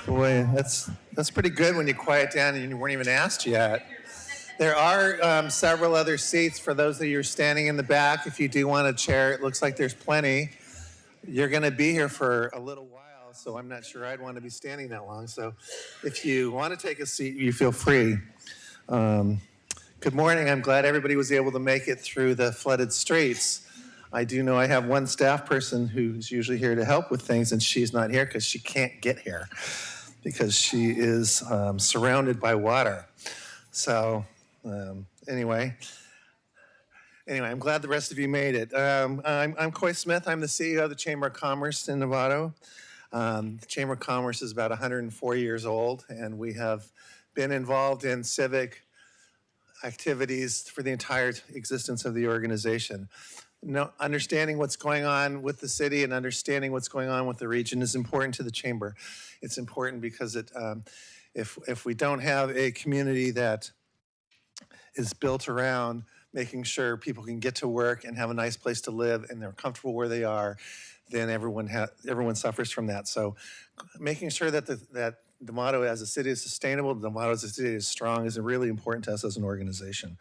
Boy, that's pretty good when you quiet down and you weren't even asked yet. There are several other seats for those of you who are standing in the back. If you do want a chair, it looks like there's plenty. You're going to be here for a little while, so I'm not sure I'd want to be standing that long. So if you want to take a seat, you feel free. Good morning. I'm glad everybody was able to make it through the flooded streets. I do know I have one staff person who's usually here to help with things, and she's not here because she can't get here because she is surrounded by water. So anyway, I'm glad the rest of you made it. I'm Coy Smith. I'm the CEO of the Chamber of Commerce in Novato. The Chamber of Commerce is about 104 years old, and we have been involved in civic activities for the entire existence of the organization. Understanding what's going on with the city and understanding what's going on with the region is important to the Chamber. It's important because if we don't have a community that is built around making sure people can get to work and have a nice place to live and they're comfortable where they are, then everyone suffers from that. So making sure that that Novato as a city is sustainable, Novato as a city is strong is really important to us as an organization.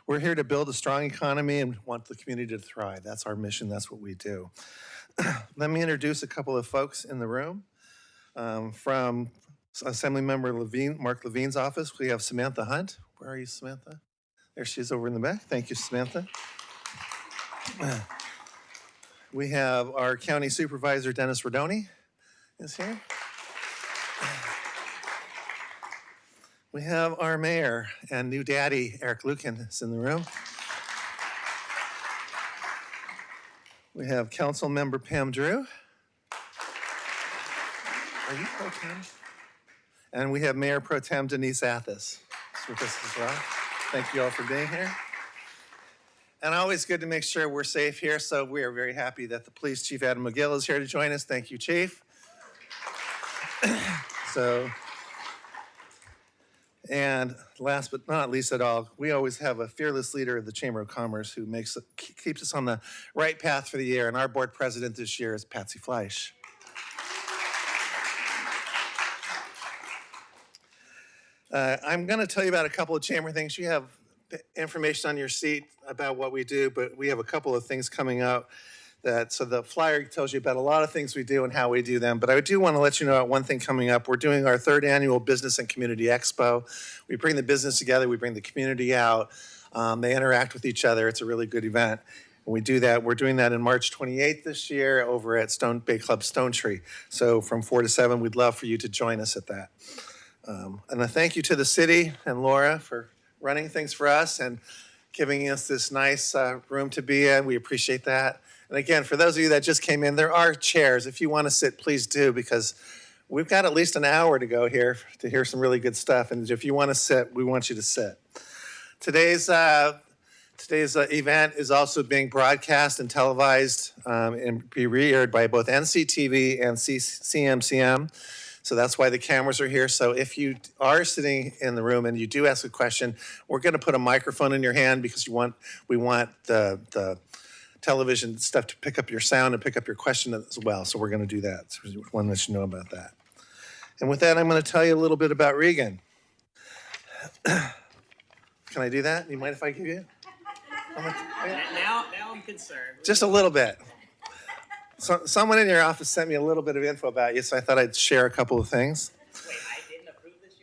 We're here to build a strong economy and want the community to thrive. That's our mission. That's what we do. Let me introduce a couple of folks in the room. From Assemblymember Mark Levine's office, we have Samantha Hunt. Where are you, Samantha? There she is over in the back. Thank you, Samantha. We have our County Supervisor, Dennis Rodoni, is here. We have our mayor and new daddy, Eric Lucan, is in the room. We have council member Pam Drew. Are you pro tem? And we have Mayor Pro Tem Denise Athis with us as well. Thank you all for being here. And always good to make sure we're safe here, so we are very happy that the police chief, Adam McGill, is here to join us. Thank you, Chief. And last but not least at all, we always have a fearless leader of the Chamber of Commerce who keeps us on the right path for the year, and our board president this year is Patsy Fleisch. I'm going to tell you about a couple of Chamber things. You have information on your seat about what we do, but we have a couple of things coming up. So the flyer tells you about a lot of things we do and how we do them, but I do want to let you know about one thing coming up. We're doing our 3rd annual Business and Community Expo. We bring the business together, we bring the community out, they interact with each other. It's a really good event. And we do that. We're doing that on March 28th this year over at Bay Club Stone Tree. So from 4 to 7, we'd love for you to join us at that. And a thank you to the city and Laura for running things for us and giving us this nice room to be in. We appreciate that. And again, for those of you that just came in, there are chairs. If you want to sit, please do, because we've got at least an hour to go here to hear some really good stuff. And if you want to sit, we want you to sit. Today's event is also being broadcast and televised and be re-aired by both NCTV and CMCM. So that's why the cameras are here. So if you are sitting in the room and you do ask a question, we're going to put a microphone in your hand because we want the television stuff to pick up your sound and pick up your question as well. So we're going to do that. So we want to let you know about that. And with that, I'm going to tell you a little bit about Regan. Can I do that? You mind if I give you? Now I'm concerned. Just a little bit. So, someone in your office sent me a little bit of info about you, so I thought I'd share a couple of things. Wait, I didn't approve this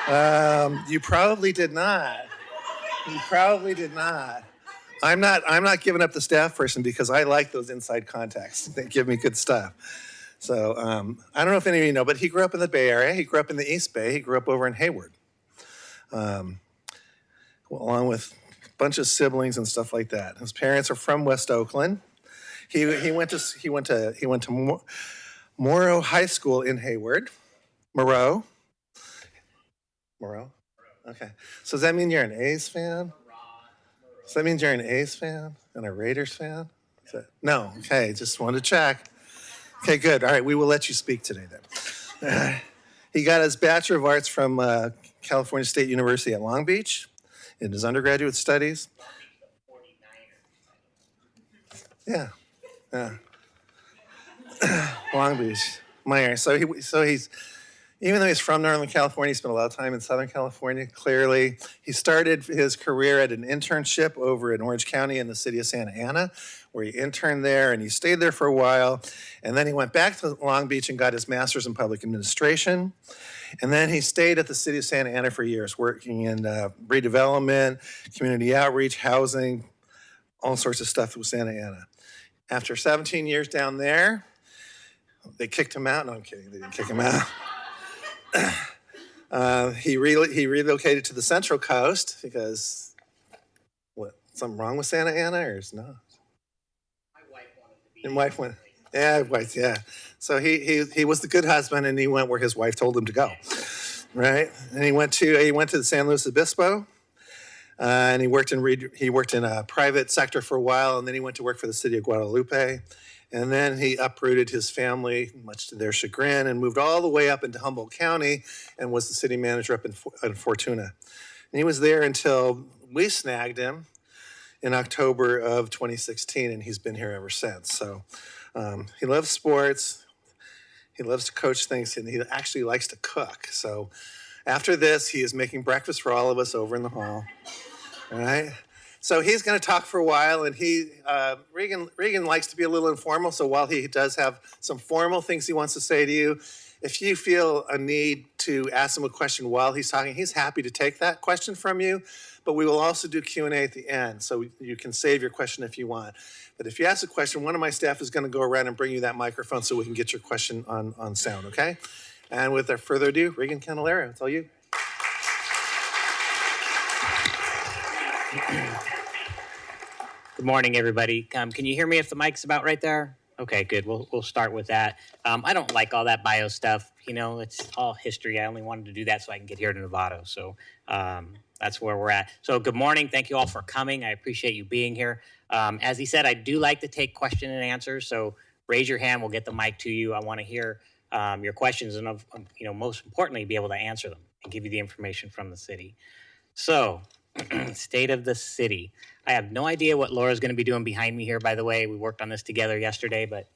yet? You probably did not. You probably did not. I'm not giving up the staff person because I like those inside contacts. They give me good stuff. So I don't know if any of you know, but he grew up in the Bay Area. He grew up in the East Bay. He grew up over in Hayward, along with a bunch of siblings and stuff like that. His parents are from West Oakland. He went to Morrow High School in Hayward. Morrow. Okay. So does that mean you're an A's fan? So that means you're an A's fan and a Raiders fan? No. Okay. Just wanted to check. Okay. Good. All right. We will let you speak today then. He got his Bachelor of Arts from California State University at Long Beach in his undergraduate studies. Yeah. Long Beach. Meyer. So he's even though he's from Northern California, he spent a lot of time in Southern California. Clearly, he started his career at an internship over in Orange County in the city of Santa Ana, where he interned there and he stayed there for a while. And then he went back to Long Beach and got his master's in public administration. And then he stayed at the city of Santa Ana for years, working in redevelopment, community outreach, housing, all sorts of stuff with Santa Ana. After 17 years down there, they kicked him out. No, I'm kidding. They didn't kick him out. He relocated to the Central Coast because what? Something wrong with Santa Ana, or is not? My wife wanted to be. Your wife went. Yeah, wife. Yeah. So he was the good husband, and he went where his wife told him to go, right? And he went to the San Luis Obispo, and he worked in a private sector for a while, and then he went to work for the city of Guadalupe. And then he uprooted his family, much to their chagrin, and moved all the way up into Humboldt County and was the city manager up in Fortuna. And he was there until we snagged him in October of 2016, and he's been here ever since. So he loves sports. He loves to coach things, and he actually likes to cook. So after this, he is making breakfast for all of us over in the hall. All right? So he's going to talk for a while, and Regan likes to be a little informal. So while he does have some formal things he wants to say to you, if you feel a need to ask him a question while he's talking, he's happy to take that question from you. But we will also do Q&A at the end, so you can save your question if you want. But if you ask a question, one of my staff is going to go around and bring you that microphone so we can get your question on sound, okay? And without further ado, Regan Candelario, it's all you. Good morning, everybody. Can you hear me if the mic's about right there? Okay, good. We'll start with that. I don't like all that bio stuff. You know, it's all history. I only wanted to do that so I can get here to Novato. So that's where we're at. So good morning. Thank you all for coming. I appreciate you being here. As he said, I do like to take question and answers. So raise your hand. We'll get the mic to you. I want to hear your questions and, most importantly, be able to answer them and give you the information from the city. So state of the city. I have no idea what Laura's going to be doing behind me here, by the way. We worked on this together yesterday, but,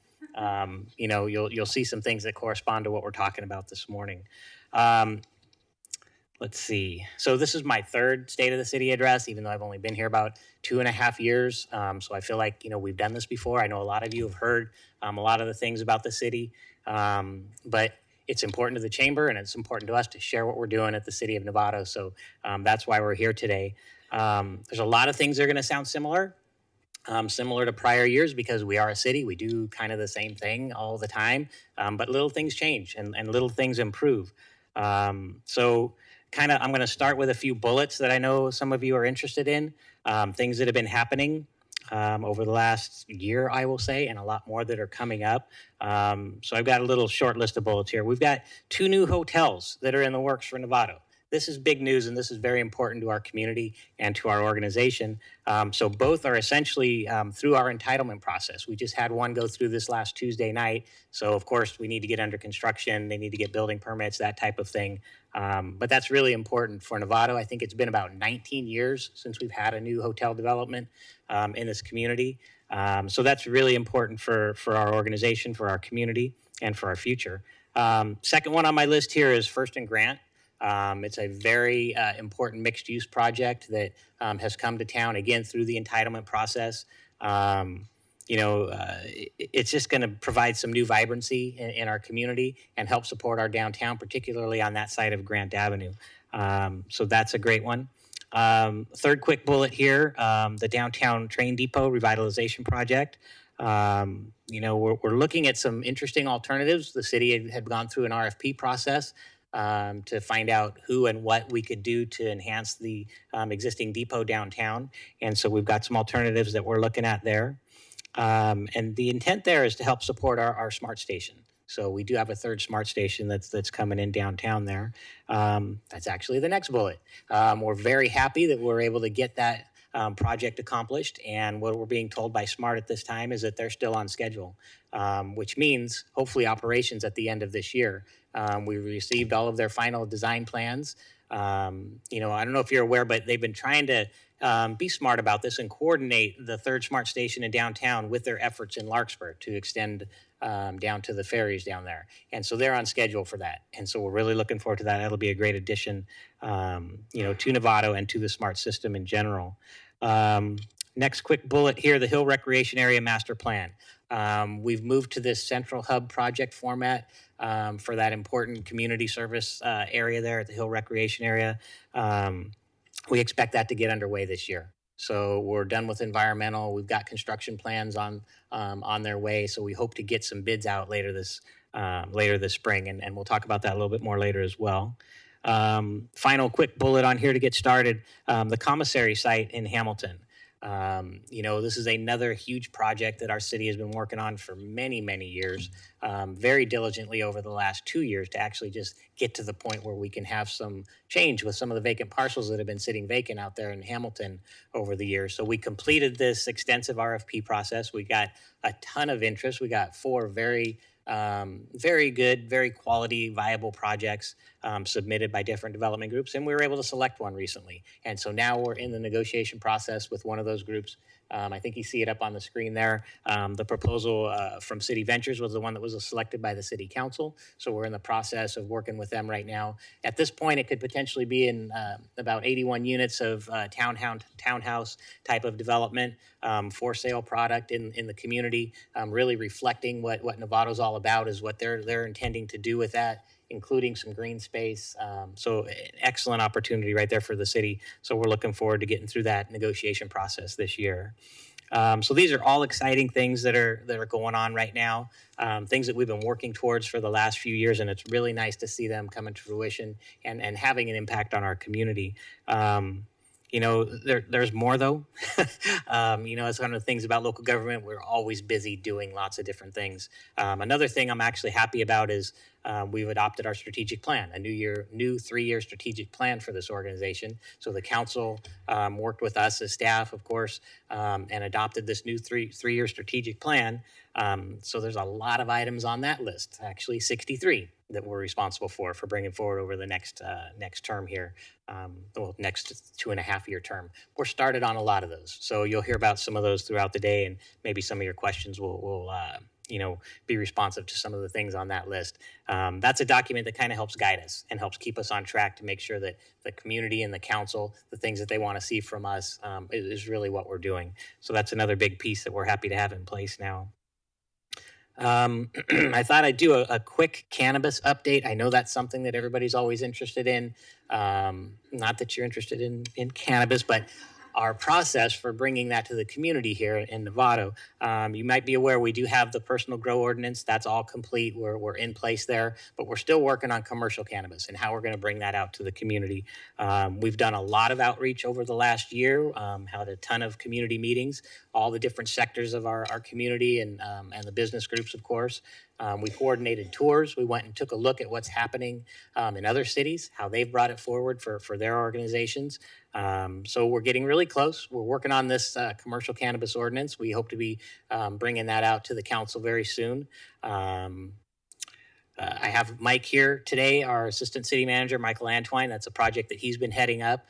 you'll see some things that correspond to what we're talking about this morning. Let's see. So this is my third State of the City address, even though I've only been here about 2.5 years. So I feel like, we've done this before. I know a lot of you have heard a lot of the things about the city, but it's important to the chamber and it's important to us to share what we're doing at the city of Novato. So that's why we're here today. There's a lot of things that are going to sound similar to prior years because we are a city. We do kind of the same thing all the time, but little things change and little things improve. So I'm going to start with a few bullets that I know some of you are interested in, things that have been happening over the last year, I will say, and a lot more that are coming up. So I've got a little short list of bullets here. We've got 2 new hotels that are in the works for Novato. This is big news, and this is very important to our community and to our organization. So both are essentially through our entitlement process. We just had one go through this last Tuesday night. So, of course, we need to get under construction. They need to get building permits, that type of thing. But that's really important for Novato. I think it's been about 19 years since we've had a new hotel development in this community. So that's really important for our organization, for our community, and for our future. Second one on my list here is First and Grant. It's a very important mixed-use project that has come to town, again, through the entitlement process. It's just going to provide some new vibrancy in our community and help support our downtown, particularly on that side of Grant Avenue. So that's a great one. Third quick bullet here, the downtown train depot revitalization project. We're looking at some interesting alternatives. The city had gone through an RFP process to find out who and what we could do to enhance the existing depot downtown. And so we've got some alternatives that we're looking at there. And the intent there is to help support our smart station. So we do have a third smart station that's coming in downtown there. That's actually the next bullet. We're very happy that we're able to get that project accomplished. And what we're being told by SMART at this time is that they're still on schedule, which means hopefully operations at the end of this year. We received all of their final design plans. You know, I don't know if you're aware, but they've been trying to be smart about this and coordinate the third smart station in downtown with their efforts in Larkspur to extend down to the ferries down there. And so they're on schedule for that. And so we're really looking forward to that. That'll be a great addition, you know, to Novato and to the smart system in general. Next quick bullet here, the Hill Recreation Area Master Plan. We've moved to this central hub project format for that important community service area there at the Hill Recreation Area. We expect that to get underway this year. So we're done with environmental. We've got construction plans on their way. So we hope to get some bids out later this spring, and we'll talk about that a little bit more later as well. Final quick bullet on here to get started: the commissary site in Hamilton. You know, this is another huge project that our city has been working on for many, many years, very diligently over the last 2 years to actually just get to the point where we can have some change with some of the vacant parcels that have been sitting vacant out there in Hamilton over the years. So we completed this extensive RFP process. We got a ton of interest. We got 4 very good, very quality, viable projects submitted by different development groups, and we were able to select one recently. And so now we're in the negotiation process with one of those groups. I think you see it up on the screen there. The proposal from City Ventures was the one that was selected by the City Council. So we're in the process of working with them right now. At this point, it could potentially be in about 81 units of townhouse type of development, for sale product in the community, really reflecting what Novato's all about, is what they're intending to do with that, including some green space. So an excellent opportunity right there for the city. So we're looking forward to getting through that negotiation process this year. So these are all exciting things that are going on right now, things that we've been working towards for the last few years, and it's really nice to see them coming to fruition and having an impact on our community. You know, there's more though. You know, it's one of the things about local government. We're always busy doing lots of different things. Another thing I'm actually happy about is we've adopted our strategic plan, a new 3-year strategic plan for this organization. So the council worked with us as staff, of course, and adopted this new three-year strategic plan. So there's a lot of items on that list, actually 63, that we're responsible for bringing forward over the next term here, next 2.5-year term. We're started on a lot of those. So you'll hear about some of those throughout the day, and maybe some of your questions will you know, be responsive to some of the things on that list. That's a document that kind of helps guide us and helps keep us on track to make sure that the community and the council, the things that they want to see from us, is really what we're doing. So that's another big piece that we're happy to have in place now. I thought I'd do a quick cannabis update. I know that's something that everybody's always interested in. Not that you're interested in cannabis, but our process for bringing that to the community here in Novato. You might be aware we do have the personal grow ordinance. That's all complete. We're in place there, but we're still working on commercial cannabis and how we're going to bring that out to the community. We've done a lot of outreach over the last year, had a ton of community meetings, all the different sectors of our community and the business groups, of course. We coordinated tours. We went and took a look at what's happening in other cities, how they've brought it forward for their organizations. So we're getting really close. We're working on this commercial cannabis ordinance. We hope to be bringing that out to the council very soon. I have Mike here today, our assistant city manager, Michael Antwine. That's a project that he's been heading up.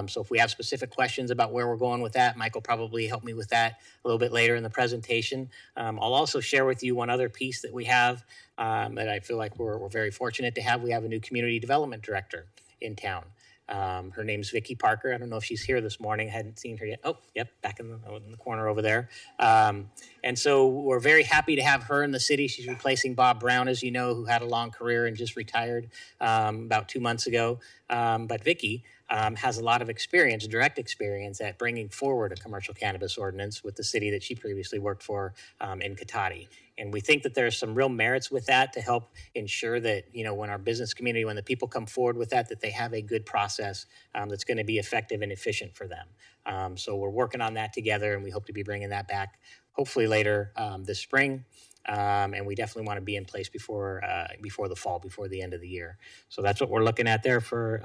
So if we have specific questions about where we're going with that, Mike will probably help me with that a little bit later in the presentation. I'll also share with you one other piece that we have that I feel like we're very fortunate to have. We have a new community development director in town. Her name's Vicki Parker. I don't know if she's here this morning. I hadn't seen her yet. Oh, yep, back in the corner over there. And so we're very happy to have her in the city. She's replacing Bob Brown, as you know, who had a long career and just retired about 2 months ago. But Vicki has a lot of experience, direct experience at bringing forward a commercial cannabis ordinance with the city that she previously worked for in Cotati. And we think that there's some real merits with that to help ensure that, you know, when our business community, when the people come forward with that they have a good process that's going to be effective and efficient for them. So we're working on that together, and we hope to be bringing that back hopefully later this spring. And we definitely want to be in place before the fall, before the end of the year. So that's what we're looking at there for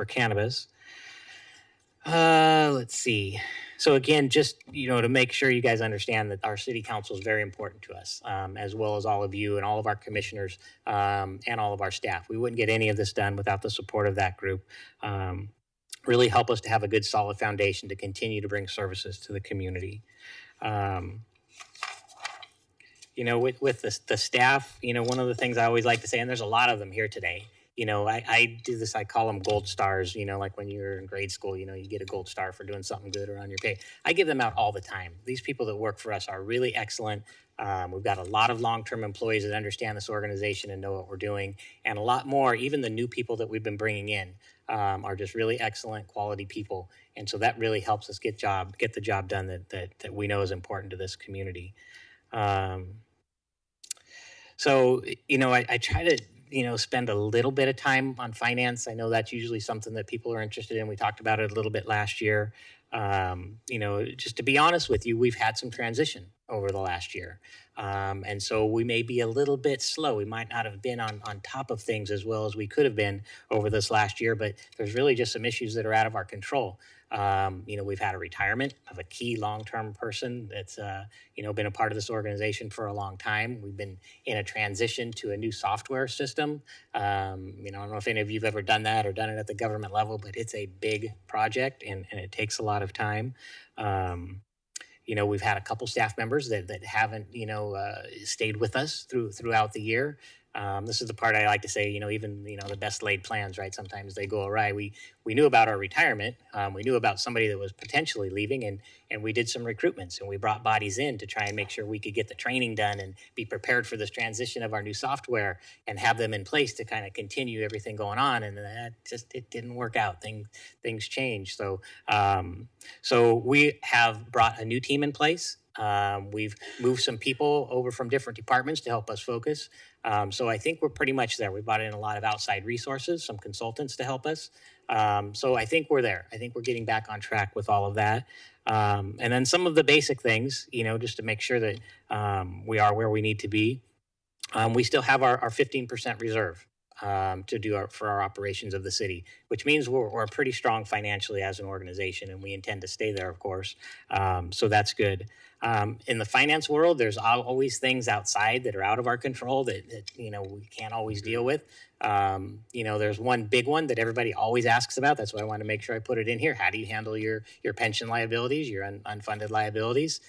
cannabis. Let's see. So again, just to make sure you guys understand that our city council is very important to us, as well as all of you and all of our commissioners and all of our staff. We wouldn't get any of this done without the support of that group. Really help us to have a good, solid foundation to continue to bring services to the community. Um, with the staff, one of the things I always like to say, and there's a lot of them here today. I do this, I call them gold stars, like when you're in grade school, you get a gold star for doing something good or on your pay. I give them out all the time. These people that work for us are really excellent. We've got a lot of long-term employees that understand this organization and know what we're doing, and a lot more, even the new people that we've been bringing in are just really excellent quality people. And so that really helps us get the job done that we know is important to this community. So, I try to, spend a little bit of time on finance. I know that's usually something that people are interested in. We talked about it a little bit last year. Just to be honest with you, we've had some transition over the last year. And so we may be a little bit slow. We might not have been on top of things as well as we could have been over this last year, but there's really just some issues that are out of our control. We've had a retirement of a key long-term person that's, been a part of this organization for a long time. We've been in a transition to a new software system. I don't know if any of you've ever done that or done it at the government level, but it's a big project and it takes a lot of time. We've had a couple staff members that haven't, stayed with us throughout the year. This is the part I like to say, even, the best laid plans, right? Sometimes they go awry. We knew about our retirement. We knew about somebody that was potentially leaving, and we did some recruitments, and we brought bodies in to try and make sure we could get the training done and be prepared for this transition of our new software and have them in place to kind of continue everything going on. And it didn't work out. Things changed. So we have brought a new team in place. We've moved some people over from different departments to help us focus. So I think we're pretty much there. We brought in a lot of outside resources, some consultants to help us. So I think we're there. I think we're getting back on track with all of that. And then some of the basic things, just to make sure that we are where we need to be. We still have our 15% reserve to do for our operations of the city, which means we're pretty strong financially as an organization, and we intend to stay there, of course. So that's good. In the finance world, there's always things outside that are out of our control that we can't always deal with. There's one big one that everybody always asks about. That's why I want to make sure I put it in here. How do you handle your pension liabilities, your unfunded liabilities?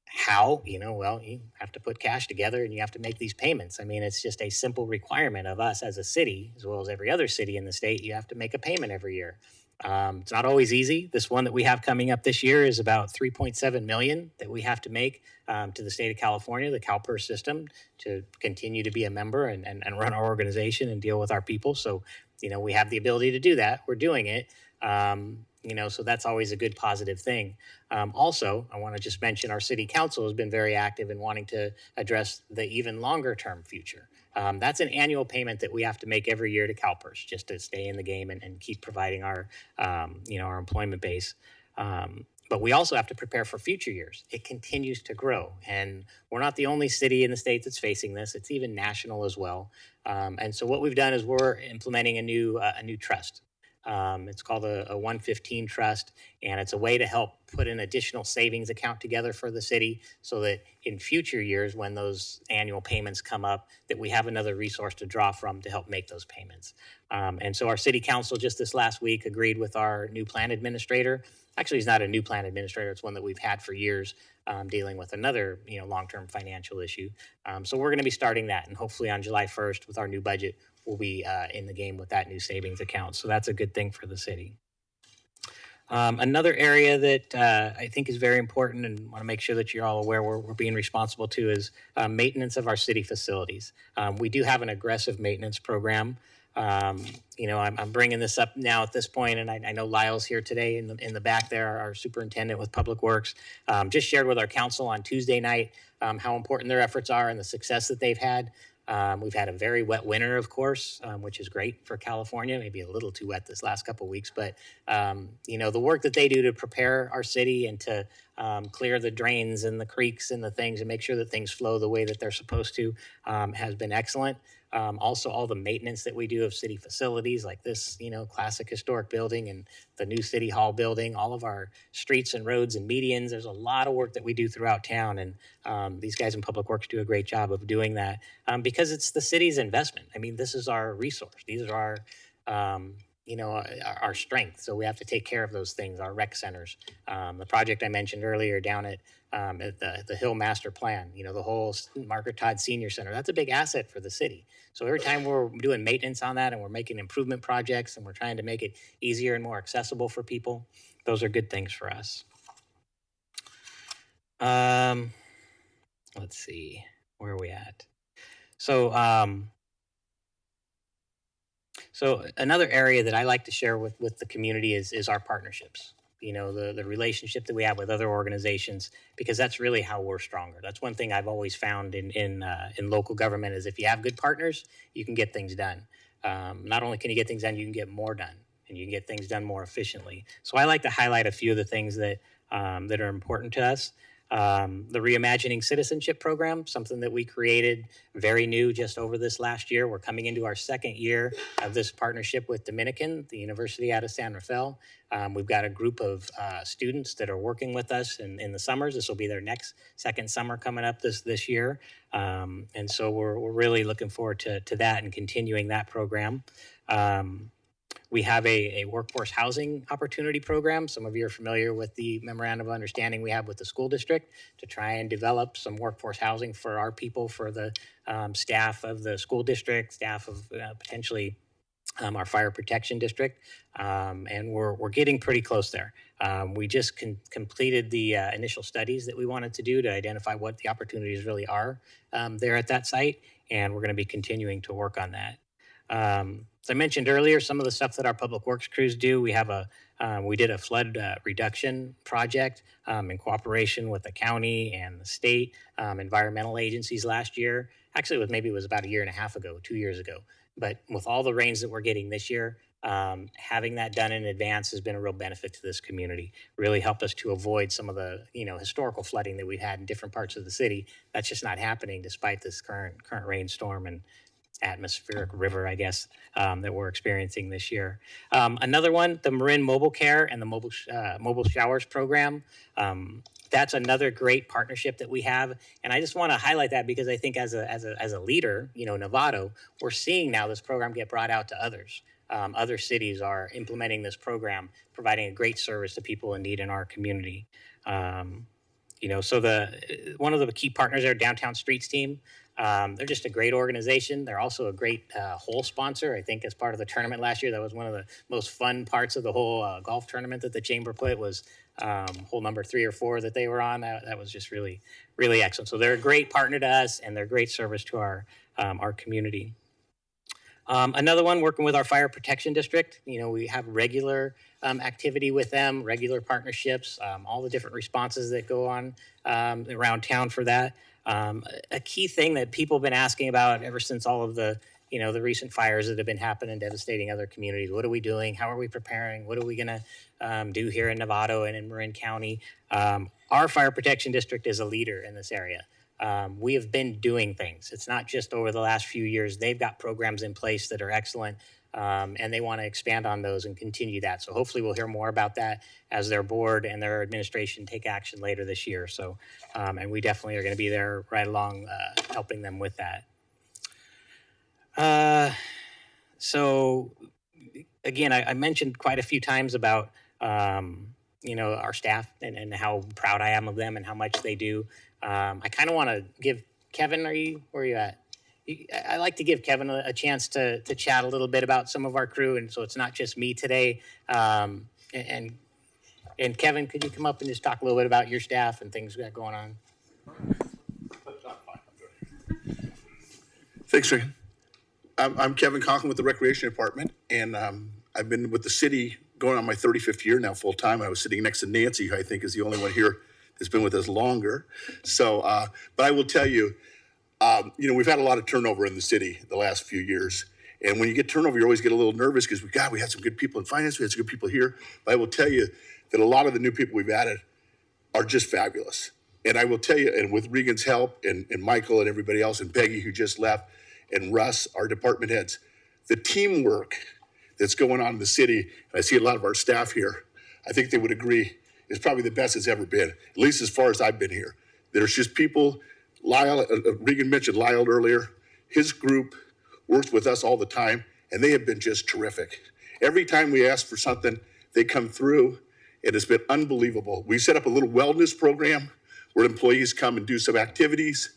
How? Well, you have to put cash together and you have to make these payments. I mean, it's just a simple requirement of us as a city, as well as every other city in the state. You have to make a payment every year. It's not always easy. This one that we have coming up this year is about $3.7 million that we have to make to the state of California, the CalPERS system, to continue to be a member and run our organization and deal with our people. So, we have the ability to do that. We're doing it. So that's always a good positive thing. Also, I want to just mention our city council has been very active in wanting to address the even longer term future. That's an annual payment that we have to make every year to CalPERS just to stay in the game and keep providing our employment base. But we also have to prepare for future years. It continues to grow, and we're not the only city in the state that's facing this. It's even national as well. And so what we've done is we're implementing a new trust. It's called a 115 trust, and it's a way to help put an additional savings account together for the city so that in future years, when those annual payments come up, that we have another resource to draw from to help make those payments. And so our city council just this last week agreed with our new plan administrator. Actually, he's not a new plan administrator. It's one that we've had for years, dealing with another long-term financial issue. So we're going to be starting that, and hopefully on July 1st with our new budget, we'll be in the game with that new savings account. So that's a good thing for the city. Another area that I think is very important and want to make sure that you're all aware we're being responsible to is maintenance of our city facilities. We do have an aggressive maintenance program. I'm bringing this up now at this point, and I know Lyle's here today in the back there, our superintendent with Public Works, just shared with our council on Tuesday night how important their efforts are and the success that they've had. We've had a very wet winter, of course, which is great for California, maybe a little too wet this last couple of weeks. But, the work that they do to prepare our city and to clear the drains and the creeks and the things and make sure that things flow the way that they're supposed to has been excellent. Also, all the maintenance that we do of city facilities like this, classic historic building and the new city hall building, all of our streets and roads and medians. There's a lot of work that we do throughout town, and these guys in Public Works do a great job of doing that because it's the city's investment. I mean, this is our resource. These are our strength. So we have to take care of those things, our rec centers. The project I mentioned earlier down at the Hill Master Plan, the whole Margaret Todd Senior Center, that's a big asset for the city. So every time we're doing maintenance on that and we're making improvement projects and we're trying to make it easier and more accessible for people, those are good things for us. Let's see, where are we at? So another area that I like to share with the community is our partnerships. The relationship that we have with other organizations, because that's really how we're stronger. That's one thing I've always found in local government is if you have good partners, you can get things done. Not only can you get things done, you can get more done, and you can get things done more efficiently. So I like to highlight a few of the things that are important to us. The Reimagining Citizenship program, something that we created, very new just over this last year. We're coming into our second year of this partnership with Dominican, the University out of San Rafael. We've got a group of students that are working with us in the summers. This will be their second summer coming up this year. And so we're really looking forward to that and continuing that program. We have a workforce housing opportunity program. Some of you are familiar with the memorandum of understanding we have with the school district to try and develop some workforce housing for our people, for the staff of the school district, staff of potentially our fire protection district. And we're getting pretty close there. We just completed the initial studies that we wanted to do to identify what the opportunities really are there at that site. And we're going to be continuing to work on that. As I mentioned earlier, some of the stuff that our public works crews do, we did a flood reduction project in cooperation with the county and the state environmental agencies last year. Actually, it was about a year and a half ago, 2 years ago. But with all the rains that we're getting this year, having that done in advance has been a real benefit to this community. Really helped us to avoid some of the historical flooding that we've had in different parts of the city. That's just not happening despite this current rainstorm and atmospheric river, I guess, that we're experiencing this year. Another one, the Marin Mobile Care and the Mobile Showers Program. That's another great partnership that we have. And I just want to highlight that because I think as a leader, Novato, we're seeing now this program get brought out to others. Other cities are implementing this program, providing a great service to people in need in our community. So one of the key partners there, Downtown Streets team, they're just a great organization. They're also a great hole sponsor. I think as part of the tournament last year, that was one of the most fun parts of the whole golf tournament that the chamber put was hole number 3 or 4 that they were on. That was just really, really excellent. So they're a great partner to us, and they're a great service to our community. Another one, working with our fire protection district. We have regular activity with them, regular partnerships, all the different responses that go on around town for that. A key thing that people have been asking about ever since all of the recent fires that have been happening, devastating other communities. What are we doing? How are we preparing? What are we going to do here in Novato and in Marin County? Our fire protection district is a leader in this area. We have been doing things. It's not just over the last few years. They've got programs in place that are excellent, and they want to expand on those and continue that. So hopefully we'll hear more about that as their board and their administration take action later this year. So, and we definitely are going to be there right along helping them with that. So again, I mentioned quite a few times about our staff and how proud I am of them and how much they do. I kind of want to give Kevin, where are you at? I like to give Kevin a chance to chat a little bit about some of our crew, and so it's not just me today. And Kevin, could you come up and just talk a little bit about your staff and things we got going on? Thanks, Rick. I'm Kevin Conklin with the Recreation Department, and I've been with the city going on my 35th year now full time. I was sitting next to Nancy, who I think is the only one here that's been with us longer. So, but I will tell you, we've had a lot of turnover in the city the last few years. And when you get turnover, you always get a little nervous because we had some good people in finance, we had some good people here. But I will tell you that a lot of the new people we've added are just fabulous. And I will tell you, and with Regan's help and Michael and everybody else and Peggy who just left and Russ, our department heads, the teamwork that's going on in the city, and I see a lot of our staff here, I think they would agree, is probably the best it's ever been, at least as far as I've been here. There's just people, Lyle, Regan mentioned Lyle earlier, his group works with us all the time, and they have been just terrific. Every time we ask for something, they come through, and it's been unbelievable. We set up a little wellness program where employees come and do some activities.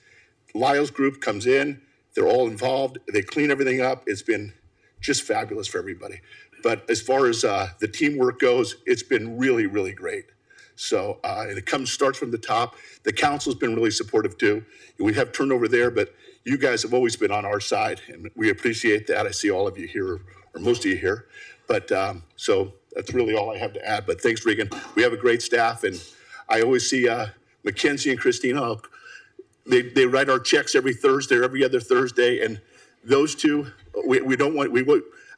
Lyle's group comes in, they're all involved, they clean everything up. It's been just fabulous for everybody. But as far as the teamwork goes, it's been really, really great. So, and it starts from the top. The council's been really supportive too. We have turnover there, but you guys have always been on our side, and we appreciate that. I see all of you here, or most of you here. But so that's really all I have to add. But thanks, Regan. We have a great staff, and I always see Mackenzie and Christina. They write our checks every Thursday or every other Thursday, and those two, we don't want.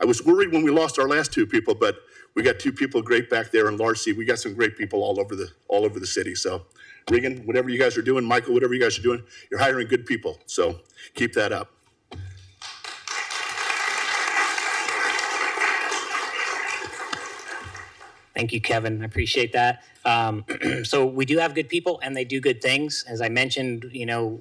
I was worried when we lost our last two people, but we got two people great back there, and Larcy. We got some great people all over the city. So, Regan, whatever you guys are doing, Michael, whatever you guys are doing, you're hiring good people. So keep that up. Thank you, Kevin. I appreciate that. So we do have good people, and they do good things. As I mentioned,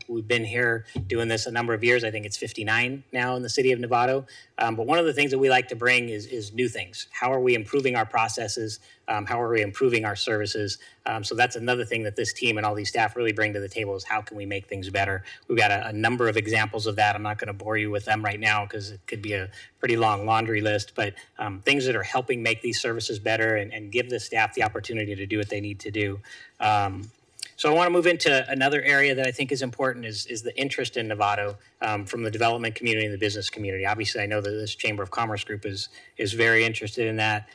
we've been here doing this a number of years. I think it's 59 now in the city of Novato. But one of the things that we like to bring is new things. How are we improving our processes? How are we improving our services? So that's another thing that this team and all these staff really bring to the table is how can we make things better? We've got a number of examples of that. I'm not going to bore you with them right now because it could be a pretty long laundry list, but things that are helping make these services better and give the staff the opportunity to do what they need to do. So I want to move into another area that I think is important is the interest in Novato from the development community and the business community. Obviously, I know that this Chamber of Commerce group is very interested in that.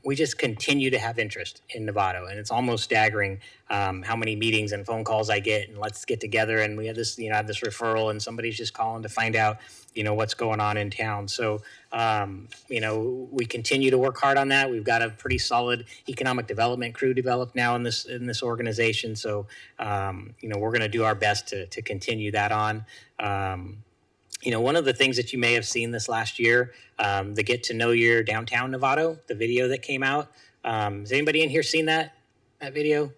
We just continue to have interest in Novato, and it's almost staggering how many meetings and phone calls I get, and let's get together, and we have this, I have this referral, and somebody's just calling to find out, what's going on in town. So, we continue to work hard on that. We've got a pretty solid economic development crew developed now in this organization. So, we're going to do our best to continue that on. One of the things that you may have seen this last year, the Get to Know Your Downtown Novato, the video that came out. Has anybody in here seen that video?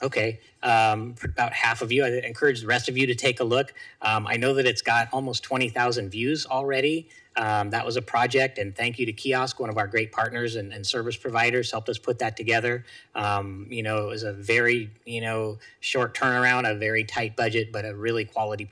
Okay, about half of you. I encourage the rest of you to take a look. I know that it's got almost 20,000 views already. That was a project, and thank you to Kiosk, one of our great partners and service providers, helped us put that together. It was a very, short turnaround, a very tight budget, but a really quality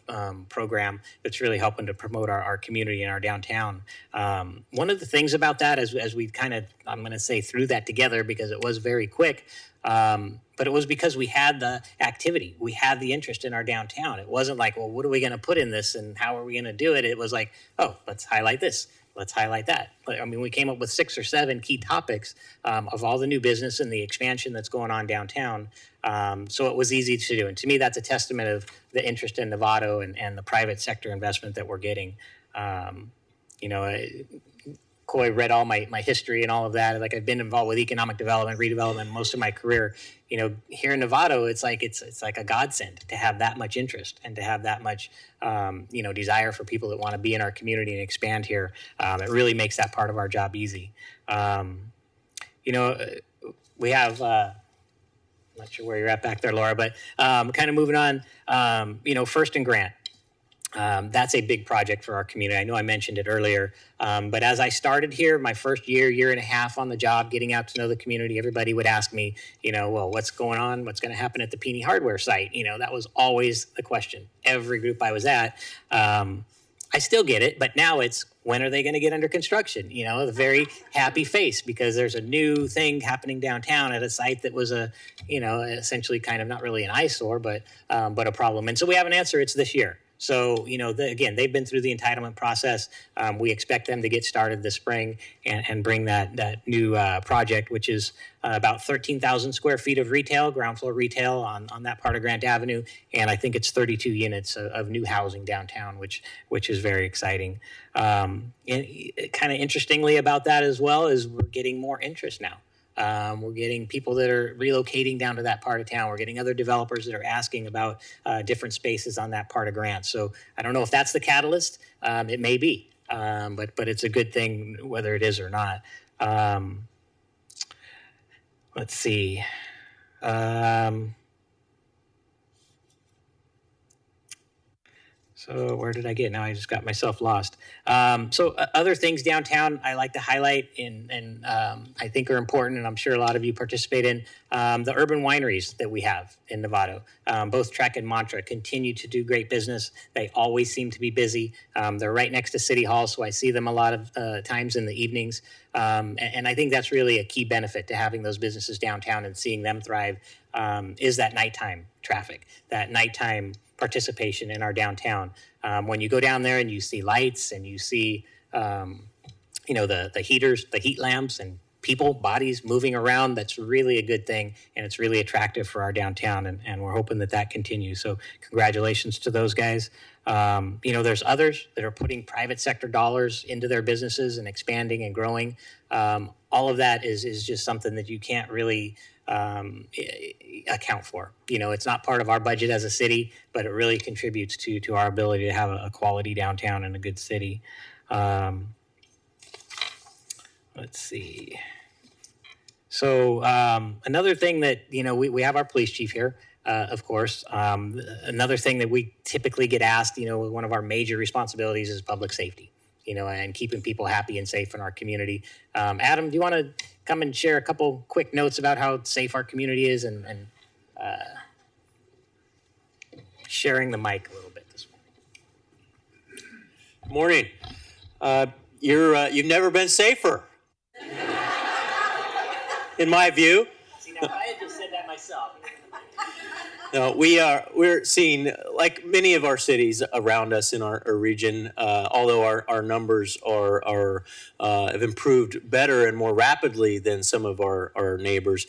program that's really helping to promote our community and our downtown. One of the things about that, as we kind of, I'm going to say, threw that together because it was very quick, but it was because we had the activity. We had the interest in our downtown. It wasn't like, well, what are we going to put in this and how are we going to do it? It was like, oh, let's highlight this. Let's highlight that. I mean, we came up with 6 or 7 key topics of all the new business and the expansion that's going on downtown. So it was easy to do. And to me, that's a testament of the interest in Novato and the private sector investment that we're getting. Coy read all my history and all of that. Like, I've been involved with economic development, redevelopment most of my career. Here in Novato, it's like a godsend to have that much interest and to have that much, desire for people that want to be in our community and expand here. It really makes that part of our job easy. We have, I'm not sure where you're at back there, Laura, but kind of moving on, First and Grant. That's a big project for our community. I know I mentioned it earlier, but as I started here, my first year and a half on the job, getting out to know the community, everybody would ask me, well, what's going on? What's going to happen at the Peony Hardware site? That was always the question. Every group I was at, I still get it, but now it's, when are they going to get under construction? A very happy face because there's a new thing happening downtown at a site that was essentially kind of not really an eyesore, but a problem. And so we have an answer. It's this year. So, again, they've been through the entitlement process. We expect them to get started this spring and bring that new project, which is about 13,000 square feet of retail, ground floor retail on that part of Grant Avenue. And I think it's 32 units of new housing downtown, which is very exciting. And kind of interestingly about that as well is we're getting more interest now. We're getting people that are relocating down to that part of town. We're getting other developers that are asking about different spaces on that part of Grant. So I don't know if that's the catalyst. It may be, but it's a good thing whether it is or not. Let's see. So where did I get? Now I just got myself lost. Other things downtown I like to highlight and I think are important, and I'm sure a lot of you participate in, the urban wineries that we have in Novato. Both Trek and Mantra continue to do great business. They always seem to be busy. They're right next to City Hall, so I see them a lot of times in the evenings. And I think that's really a key benefit to having those businesses downtown and seeing them thrive, is that nighttime traffic, that nighttime participation in our downtown. When you go down there and you see lights and you see, the heaters, the heat lamps, and people, bodies moving around, that's really a good thing, and it's really attractive for our downtown, and we're hoping that that continues. So congratulations to those guys. There's others that are putting private sector dollars into their businesses and expanding and growing. All of that is just something that you can't really account for. It's not part of our budget as a city, but it really contributes to our ability to have a quality downtown and a good city. Let's see. So another thing that, we have our police chief here, of course. Another thing that we typically get asked, one of our major responsibilities is public safety, and keeping people happy and safe in our community. Adam, do you want to come and share a couple quick notes about how safe our community is and sharing the mic a little bit this morning? Morning. You've never been safer, in my view. See, now if I had just said that myself. No, we're seeing, like many of our cities around us in our region, although our numbers have improved better and more rapidly than some of our neighbors.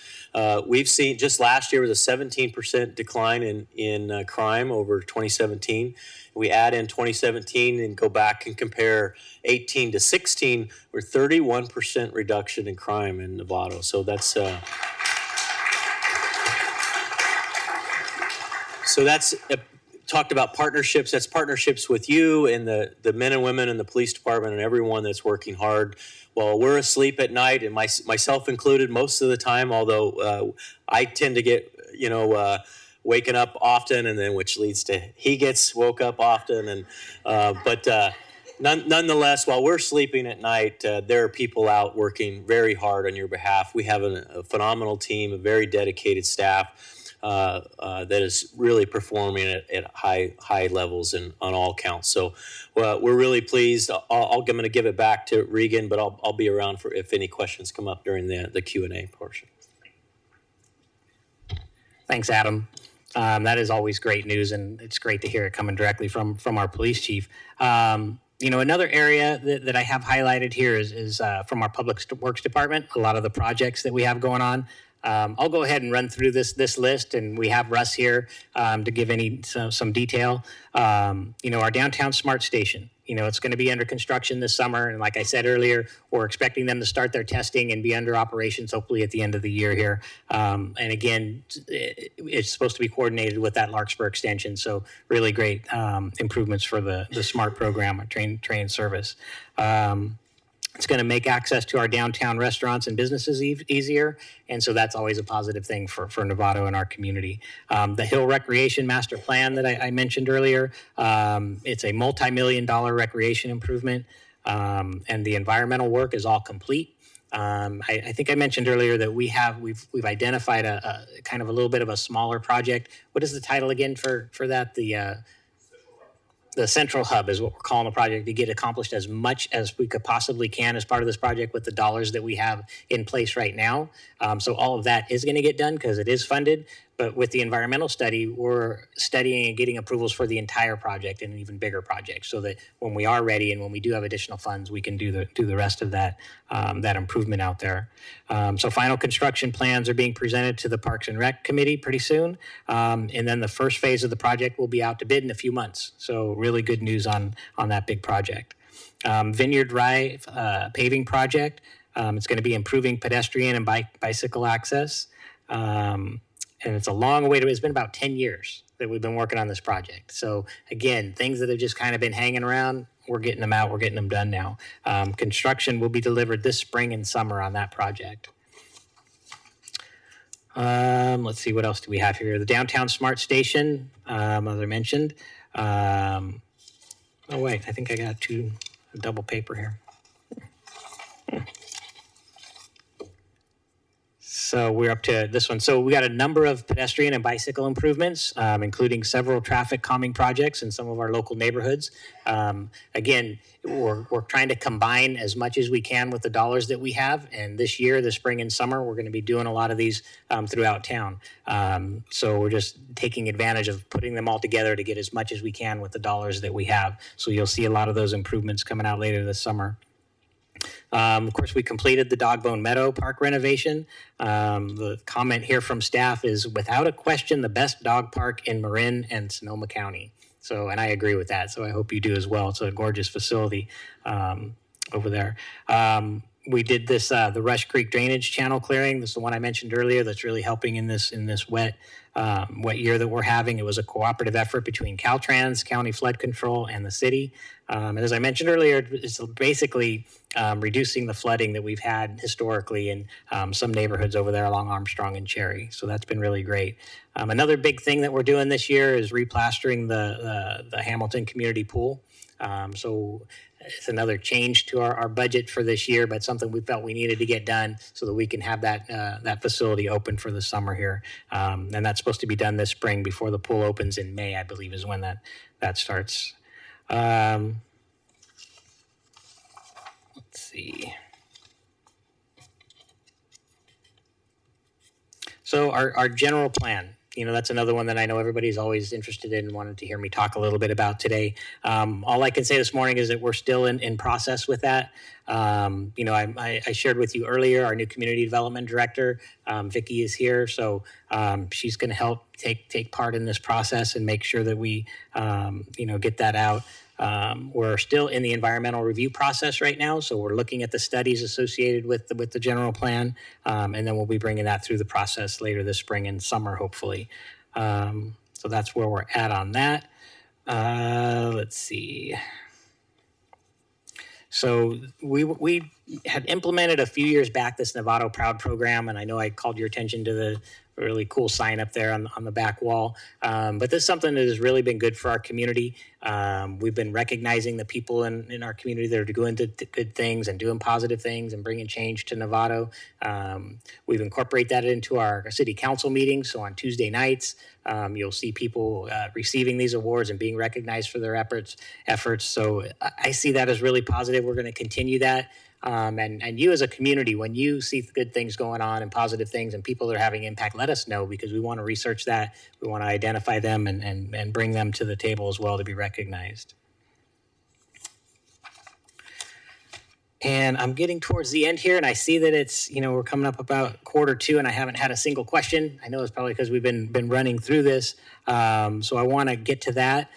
We've seen, just last year was a 17% decline in crime over 2017. We add in 2017 and go back and compare 18 to 16, we're 31% reduction in crime in Novato. So that's talked about partnerships. That's partnerships with you and the men and women in the police department and everyone that's working hard while we're asleep at night, and myself included most of the time, although I tend to get, waking up often, and then which leads to he gets woke up often. And but nonetheless, while we're sleeping at night, there are people out working very hard on your behalf. We have a phenomenal team, a very dedicated staff. That is really performing at high levels and on all counts. So we're really pleased. I'm going to give it back to Regan, but I'll be around for if any questions come up during the Q&A portion. Thanks, Adam. That is always great news, and it's great to hear it coming directly from our police chief. Another area that I have highlighted here is from our Public Works Department, a lot of the projects that we have going on. I'll go ahead and run through this list, and we have Russ here to give some detail. Our downtown smart station, it's going to be under construction this summer, and like I said earlier, we're expecting them to start their testing and be under operations hopefully at the end of the year here. And again, it's supposed to be coordinated with that Larkspur extension, so really great improvements for the SMART program, train service. It's going to make access to our downtown restaurants and businesses easier, and so that's always a positive thing for Novato and our community. The Hill Recreation Master Plan that I mentioned earlier, it's a multi-million-dollar recreation improvement, and the environmental work is all complete. I think I mentioned earlier that we've identified a kind of a little bit of a smaller project. What is the title again for that? The central hub is what we're calling the project, to get accomplished as much as we could possibly can as part of this project with the dollars that we have in place right now. So all of that is going to get done because it is funded. But with the environmental study, we're studying and getting approvals for the entire project and an even bigger project, so that when we are ready and when we do have additional funds, we can do the rest of that improvement out there. So final construction plans are being presented to the Parks and Rec Committee pretty soon, and then the first phase of the project will be out to bid in a few months. So really good news on that big project. Vineyard Rye paving project. It's going to be improving pedestrian and bicycle access. And it's a long way to, it's been about 10 years that we've been working on this project. So again, things that have just kind of been hanging around, we're getting them out, we're getting them done now. Construction will be delivered this spring and summer on that project. Let's see, what else do we have here? The downtown smart station, as I mentioned. Oh wait, I think I got a double paper here. So we're up to this one. So we got a number of pedestrian and bicycle improvements, including several traffic calming projects in some of our local neighborhoods. Again, we're trying to combine as much as we can with the dollars that we have. And this year, the spring and summer, we're going to be doing a lot of these throughout town. So we're just taking advantage of putting them all together to get as much as we can with the dollars that we have. So you'll see a lot of those improvements coming out later this summer. Of course, we completed the DOGBONE Meadow Park renovation. The comment here from staff is, without a question, the best dog park in Marin and Sonoma County. So, and I agree with that. So I hope you do as well. It's a gorgeous facility over there. We did this, the Rush Creek drainage channel clearing. This is the one I mentioned earlier that's really helping in this wet year that we're having. It was a cooperative effort between Caltrans, County Flood Control, and the city. And as I mentioned earlier, it's basically reducing the flooding that we've had historically in some neighborhoods over there along Armstrong and Cherry. So that's been really great. Another big thing that we're doing this year is replastering the Hamilton Community Pool. So it's another change to our budget for this year, but something we felt we needed to get done so that we can have that facility open for the summer here. And that's supposed to be done this spring before the pool opens in May, I believe, is when that starts. Let's see. So our general plan, that's another one that I know everybody's always interested in and wanted to hear me talk a little bit about today. All I can say this morning is that we're still in process with that. I shared with you earlier, our new community development director, Vicki, is here. So she's going to help take part in this process and make sure that we, get that out. We're still in the environmental review process right now, so we're looking at the studies associated with the general plan, and then we'll be bringing that through the process later this spring and summer, hopefully. So that's where we're at on that. Let's see. So we had implemented a few years back this Novato Proud program, and I know I called your attention to the really cool sign up there on the back wall. But this is something that has really been good for our community. We've been recognizing the people in our community that are doing good things and doing positive things and bringing change to Novato. We've incorporated that into our city council meetings. So on Tuesday nights, you'll see people receiving these awards and being recognized for their efforts. So I see that as really positive. We're going to continue that. And you as a community, when you see good things going on and positive things and people that are having impact, let us know, because we want to research that. We want to identify them and bring them to the table as well to be recognized. And I'm getting towards the end here, and I see that it's, we're coming up about 1:45, and I haven't had a single question. I know it's probably because we've been running through this. So I want to get to that.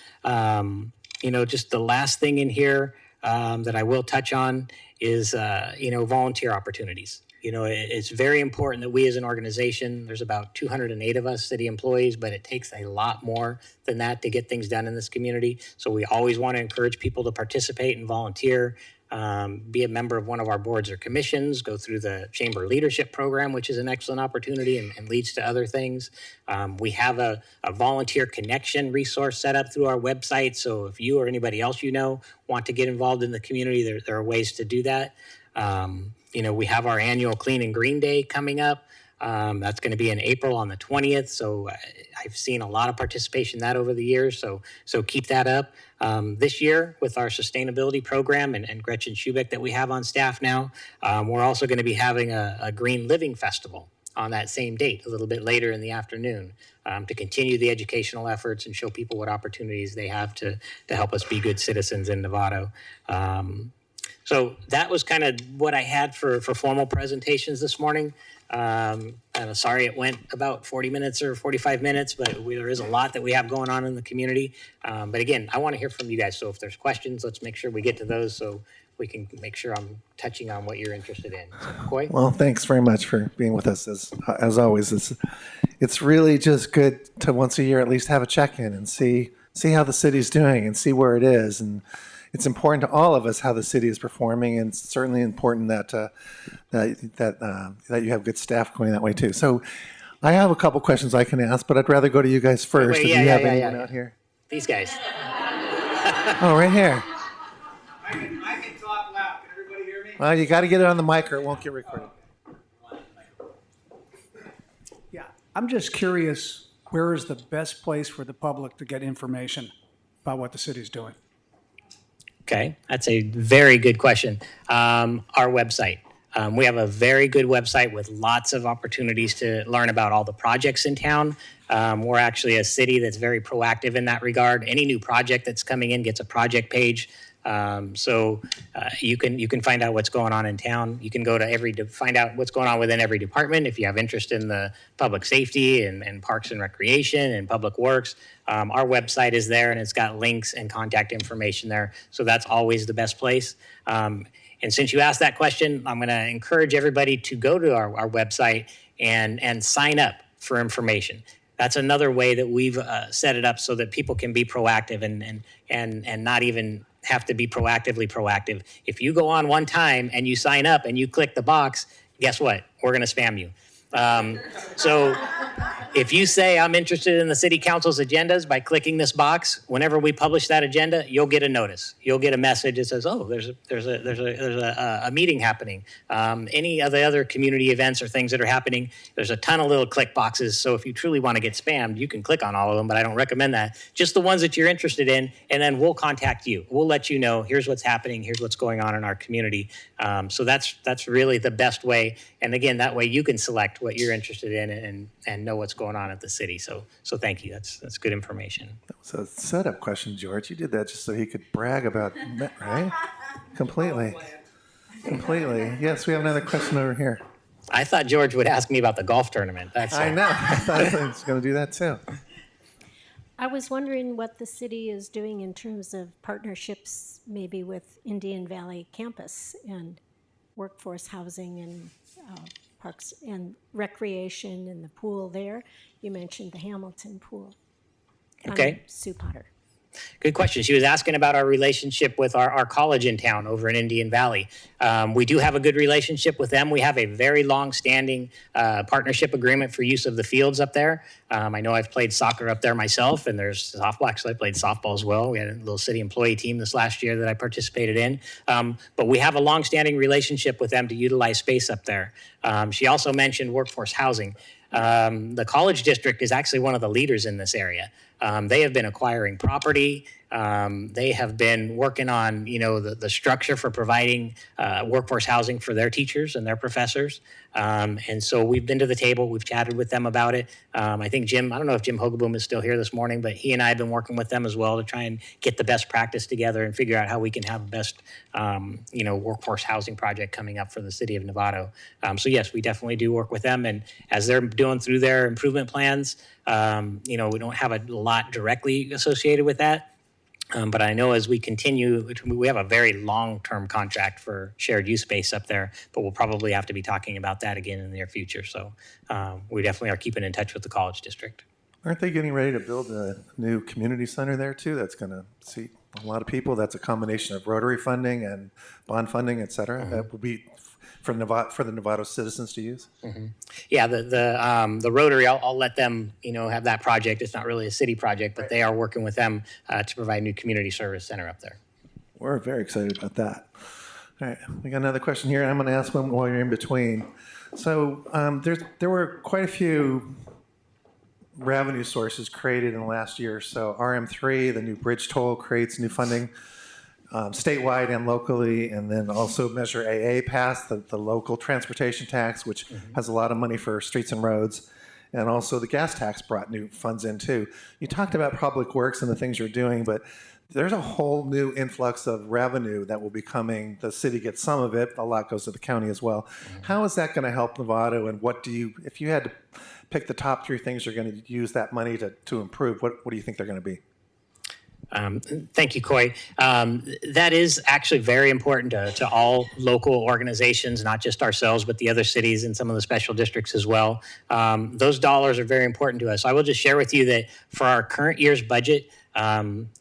Just the last thing in here that I will touch on is, volunteer opportunities. It's very important that we as an organization, there's about 208 of us city employees, but it takes a lot more than that to get things done in this community. So we always want to encourage people to participate and volunteer, be a member of one of our boards or commissions, go through the Chamber Leadership Program, which is an excellent opportunity and leads to other things. We have a volunteer connection resource set up through our website. So if you or anybody else want to get involved in the community, there are ways to do that. We have our annual Clean and Green Day coming up. That's going to be in April on the 20th. So I've seen a lot of participation in that over the years. So keep that up. This year with our sustainability program and Gretchen Schubeck that we have on staff now, we're also going to be having a Green Living Festival on that same date, a little bit later in the afternoon, to continue the educational efforts and show people what opportunities they have to help us be good citizens in Novato. So that was kind of what I had for formal presentations this morning. I'm sorry it went about 40 minutes or 45 minutes, but there is a lot that we have going on in the community. But again, I want to hear from you guys. So if there's questions, let's make sure we get to those so we can make sure I'm touching on what you're interested in. So, Coy? Well, thanks very much for being with us as always. It's really just good to once a year at least have a check-in and see how the city's doing and see where it is. And it's important to all of us how the city is performing, and it's certainly important that you have good staff going that way too. So I have a couple questions I can ask, but I'd rather go to you guys first. If you have anyone out here. These guys. Oh, right here. I can talk loud. Can everybody hear me? Well, you got to get it on the mic or it won't get recorded. Yeah, I'm just curious, where is the best place for the public to get information about what the city's doing? Okay, that's a very good question. Our website. We have a very good website with lots of opportunities to learn about all the projects in town. We're actually a city that's very proactive in that regard. Any new project that's coming in gets a project page. So you can find out what's going on in town. You can go to find out what's going on within every department. If you have interest in the public safety and parks and recreation and public works, our website is there and it's got links and contact information there. So that's always the best place. And since you asked that question, I'm going to encourage everybody to go to our website and sign up for information. That's another way that we've set it up so that people can be proactive and not even have to be proactively proactive. If you go on one time and you sign up and you click the box, guess what? We're going to spam you. So if you say I'm interested in the city council's agendas by clicking this box, whenever we publish that agenda, you'll get a notice. You'll get a message that says, "Oh, there's a meeting happening." Any of the other community events or things that are happening, there's a ton of little click boxes. So if you truly want to get spammed, you can click on all of them, but I don't recommend that. Just the ones that you're interested in, and then we'll contact you. We'll let you know, here's what's happening, here's what's going on in our community. So that's really the best way. And again, that way you can select what you're interested in and know what's going on at the city. So thank you. That's good information. So a setup question, George. You did that just so he could brag about that, right? Completely. Yes, we have another question over here. I thought George would ask me about the golf tournament. I know. I thought he was going to do that too. I was wondering what the city is doing in terms of partnerships, maybe with Indian Valley campus and workforce housing and parks and recreation and the pool there. You mentioned the Hamilton pool. Okay. Sue Potter. Good question. She was asking about our relationship with our college in town over in Indian Valley. We do have a good relationship with them. We have a very long-standing partnership agreement for use of the fields up there. I know I've played soccer up there myself, and there's softball. Actually, I played softball as well. We had a little city employee team this last year that I participated in. But we have a long-standing relationship with them to utilize space up there. She also mentioned workforce housing. The college district is actually one of the leaders in this area. They have been acquiring property. They have been working on, the structure for providing workforce housing for their teachers and their professors. And so we've been to the table. We've chatted with them about it. I think I don't know if Jim Hogeboom is still here this morning, but he and I have been working with them as well to try and get the best practice together and figure out how we can have the best, workforce housing project coming up for the city of Novato. So yes, we definitely do work with them. And as they're doing through their improvement plans, we don't have a lot directly associated with that. But I know as we continue, we have a very long-term contract for shared use space up there, but we'll probably have to be talking about that again in the near future. So we definitely are keeping in touch with the college district. Aren't they getting ready to build a new community center there too? That's going to seat a lot of people. That's a combination of Rotary funding and bond funding, et cetera. That will be for the Novato citizens to use. Mm-hmm. Yeah, the Rotary, I'll let them have that project. It's not really a city project, but they are working with them to provide new community service center up there. We're very excited about that. All right, we got another question here. I'm going to ask one while you're in between. So there were quite a few revenue sources created in the last year or so. RM3, the new bridge toll, creates new funding statewide and locally, and then also Measure AA passed, the local transportation tax, which has a lot of money for streets and roads. and also the gas tax brought new funds in too. You talked about public works and the things you're doing, but there's a whole new influx of revenue that will be coming. The city gets some of it. A lot goes to the county as well. How is that going to help Novato? And what do you, if you had to pick the top 3 things you're going to use that money to improve, what do you think they're going to be? Thank you, Coy. That is actually very important to all local organizations, not just ourselves, but the other cities and some of the special districts as well. Those dollars are very important to us. I will just share with you that for our current year's budget,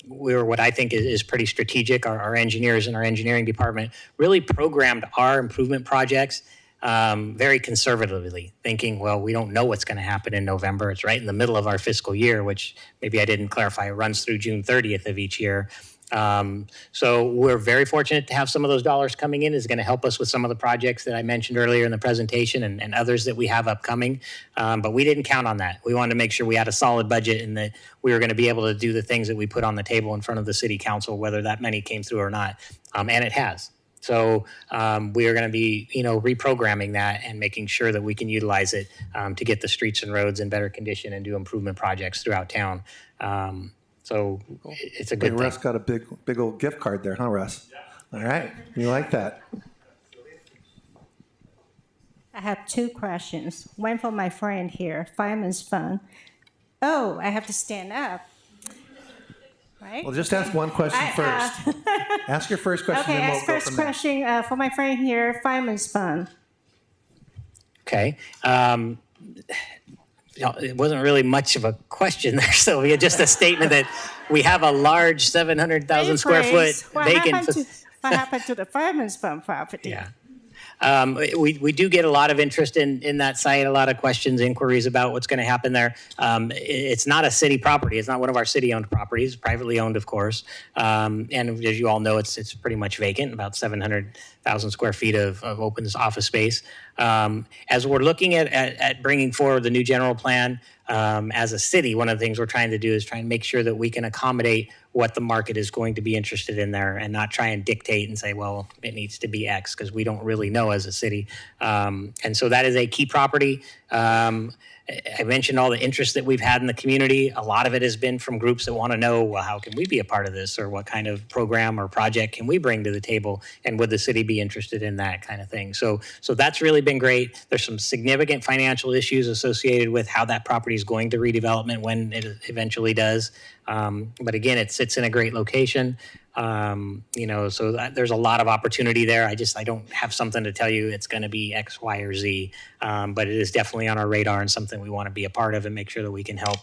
we were what I think is pretty strategic. Our engineers and our engineering department really programmed our improvement projects very conservatively, thinking, well, we don't know what's going to happen in November. It's right in the middle of our fiscal year, which maybe I didn't clarify. It runs through June 30th of each year. So we're very fortunate to have some of those dollars coming in. Is going to help us with some of the projects that I mentioned earlier in the presentation and others that we have upcoming. But we didn't count on that. We wanted to make sure we had a solid budget and that we were going to be able to do the things that we put on the table in front of the city council, whether that money came through or not. And it has. So we are going to be, reprogramming that and making sure that we can utilize it to get the streets and roads in better condition and do improvement projects throughout town. So it's a good thing. Russ got a big old gift card there, huh, Russ? Yeah. All right. You like that. I have 2 questions. One for my friend here, Fireman's Fund. Oh, I have to stand up. Right? Well, just ask one question first. Ask your first question, Okay, then we'll ask go first from there. question for my friend here, Fireman's Fund. Okay. It wasn't really much of a question there, Sylvia, just a statement that we have a large 700,000 square foot vacant. What happened to the Fireman's Fund property? Yeah. We do get a lot of interest in that site, a lot of questions, inquiries about what's going to happen there. It's not a city property. It's not one of our city-owned properties. It's privately owned, of course. And as you all know, it's pretty much vacant, about 700,000 square feet of open office space. As we're looking at bringing forward the new general plan, as a city, one of the things we're trying to do is try and make sure that we can accommodate what the market is going to be interested in there and not try and dictate and say, well, it needs to be X, because we don't really know as a city. And so that is a key property. I mentioned all the interest that we've had in the community. A lot of it has been from groups that want to know, well, how can we be a part of this, or what kind of program or project can we bring to the table, and would the city be interested in that kind of thing? So that's really been great. There's some significant financial issues associated with how that property is going to redevelopment when it eventually does. But again, it sits in a great location. So there's a lot of opportunity there. I don't have something to tell you it's going to be X, Y, or Z, but it is definitely on our radar and something we want to be a part of and make sure that we can help,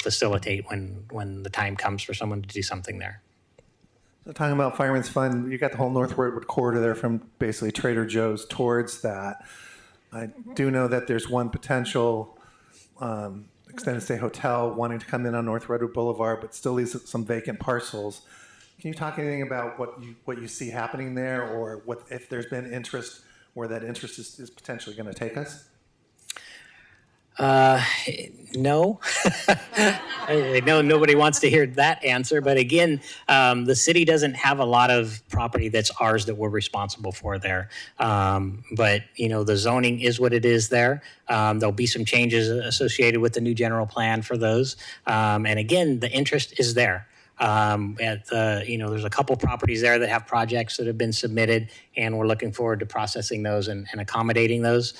facilitate when the time comes for someone to do something there. So talking about Fireman's Fund, you got the whole North Redwood corridor there from basically Trader Joe's towards that. I do know that there's one potential extended stay hotel wanting to come in on North Redwood Boulevard, but still leaves some vacant parcels. Can you talk anything about what you see happening there, or what if there's been interest, where that interest is potentially going to take us? No. I know nobody wants to hear that answer, but again, the city doesn't have a lot of property that's ours that we're responsible for there. But the zoning is what it is there. There'll be some changes associated with the new general plan for those. And again, the interest is there. There's a couple properties there that have projects that have been submitted, and we're looking forward to processing those and accommodating those.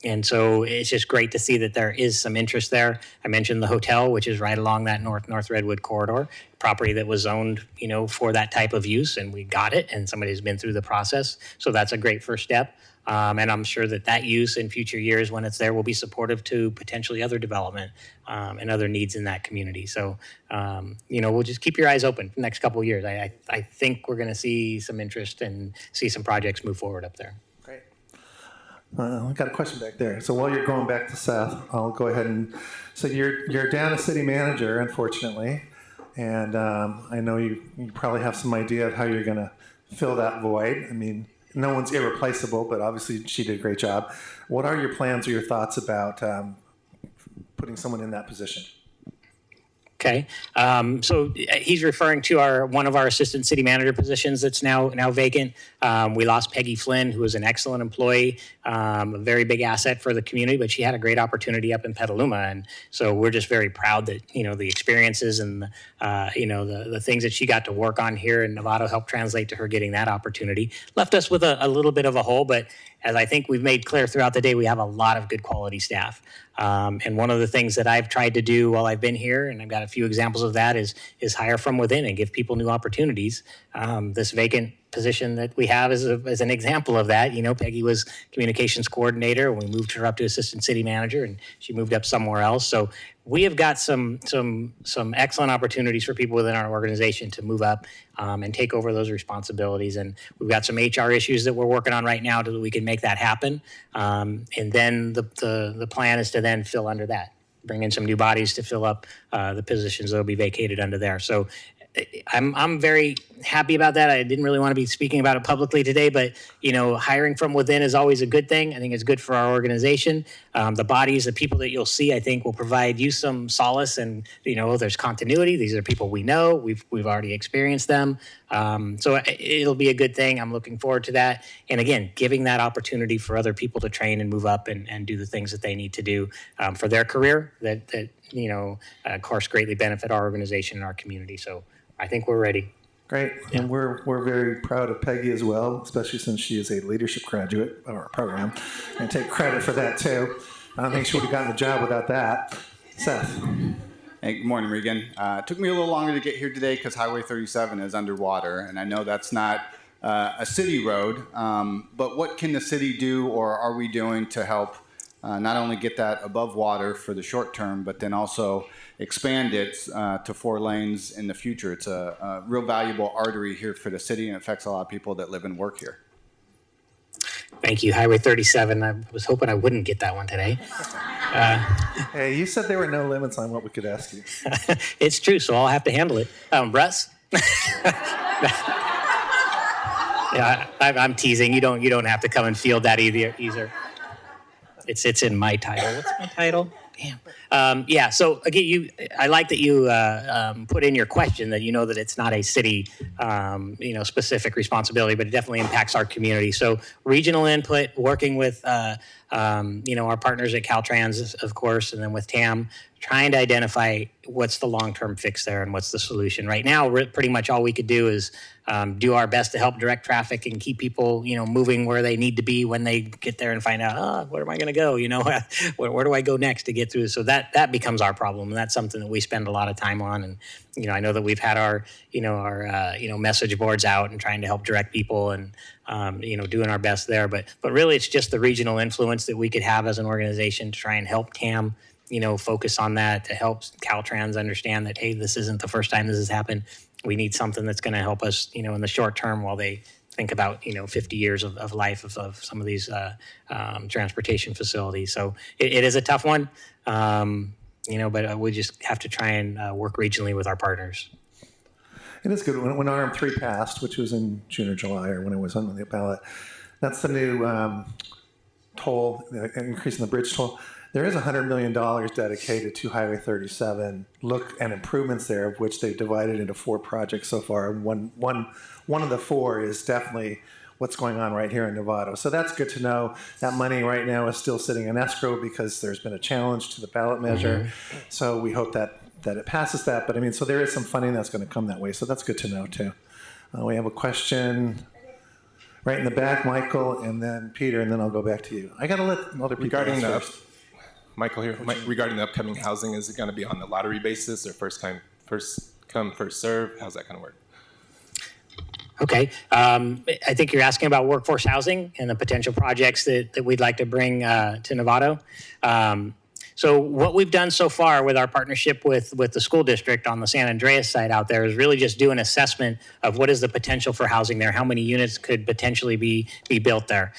And so it's just great to see that there is some interest there. I mentioned the hotel, which is right along that North Redwood corridor, property that was zoned, for that type of use, and we got it, and somebody's been through the process. So that's a great first step. And I'm sure that use in future years, when it's there, will be supportive to potentially other development and other needs in that community. So, we'll just keep your eyes open for the next couple of years. I think we're going to see some interest and see some projects move forward up there. Great. I got a question back there. So while you're going back to Seth, I'll go ahead and. So you're down a city manager, unfortunately, and I know you probably have some idea of how you're going to fill that void. I mean, no one's irreplaceable, but obviously she did a great job. What are your plans or your thoughts about putting someone in that position? Okay, so he's referring to one of our assistant city manager positions that's now vacant. We lost Peggy Flynn, who was an excellent employee, a very big asset for the community, but she had a great opportunity up in Petaluma, and so we're just very proud that the experiences and the things that she got to work on here in Novato helped translate to her getting that opportunity. Left us with a little bit of a hole, but as I think we've made clear throughout the day, we have a lot of good quality staff. And one of the things that I've tried to do while I've been here, and I've got a few examples of that, is hire from within and give people new opportunities. This vacant position that we have is an example of that. Peggy was communications coordinator, and we moved her up to assistant city manager, and she moved up somewhere else. So we have got some excellent opportunities for people within our organization to move up and take over those responsibilities. And we've got some HR issues that we're working on right now so that we can make that happen. And then the plan is to then fill under that, bring in some new bodies to fill up the positions that will be vacated under there. So I'm very happy about that. I didn't really want to be speaking about it publicly today, but hiring from within is always a good thing. I think it's good for our organization. The bodies, the people that you'll see, I think will provide you some solace, and there's continuity. These are people we know. We've already experienced them, so it'll be a good thing. I'm looking forward to that. And again, giving that opportunity for other people to train and move up and do the things that they need to do for their career that of course, greatly benefit our organization and our community. So I think we're ready. Great, and we're very proud of Peggy as well, especially since she is a leadership graduate of our program, and take credit for that too. I don't think she would have gotten the job without that. Seth. Hey, good morning, Regan. It took me a little longer to get here today because Highway 37 is underwater, and I know that's not a city road, but what can the city do, or are we doing to help not only get that above water for the short term, but then also expand it to 4 lanes in the future? It's a real valuable artery here for the city, and it affects a lot of people that live and work here. Thank you. Highway 37. I was hoping I wouldn't get that one today. Hey, you said there were no limits on what we could ask you. It's true, so I'll have to handle it. Russ? Yeah, I'm teasing. You don't have to come and field that either. It's in my title. What's my title? Damn. Yeah. So again, I like that you put in your question that that it's not a city, specific responsibility, but it definitely impacts our community. So regional input, working with our partners at Caltrans, of course, and then with TAM, trying to identify what's the long-term fix there and what's the solution. Right now, pretty much all we could do is do our best to help direct traffic and keep people, moving where they need to be when they get there and find out, where am I going to go? Where do I go next to get through this? So that becomes our problem, and that's something that we spend a lot of time on. And I know that we've had our message boards out and trying to help direct people and doing our best there. But really, it's just the regional influence that we could have as an organization to try and help TAM focus on that, to help Caltrans understand that, hey, this isn't the first time this has happened. We need something that's going to help us, in the short term while they think about, 50 years of life of some of these transportation facilities. So it is a tough one, but we just have to try and work regionally with our partners. It is good. When RM3 passed, which was in June or July, or when it was on the ballot, that's the new toll, increasing the bridge toll. There is $100 million dedicated to Highway 37 and improvements there, of which they've divided into 4 projects so far. One of the 4 is definitely what's going on right here in Novato. So that's good to know. That money right now is still sitting in escrow because there's been a challenge to the ballot measure. Mm-hmm. So we hope that it passes that. But so there is some funding that's going to come that way. So that's good to know too. We have a question right in the back, Michael, and then Peter, and then I'll go back to you. I got to let other people regarding first. Michael here. Regarding the upcoming housing, is it going to be on the lottery basis or first come, first serve? How's that going to work? Okay. I think you're asking about workforce housing and the potential projects that we'd like to bring to Novato. So what we've done so far with our partnership with the school district on the San Andreas site out there is really just do an assessment of what is the potential for housing there, how many units could potentially be built there.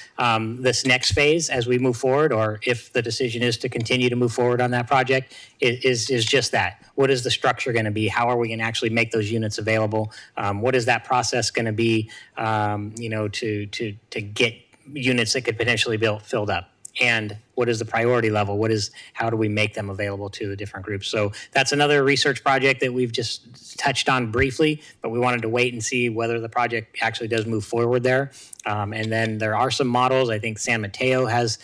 This next phase as we move forward, or if the decision is to continue to move forward on that project, is just that. What is the structure going to be? How are we going to actually make those units available? What is that process going to be, to get units that could potentially be filled up? and what is the priority level? How do we make them available to the different groups? So that's another research project that we've just touched on briefly, but we wanted to wait and see whether the project actually does move forward there. And then there are some models. I think San Mateo has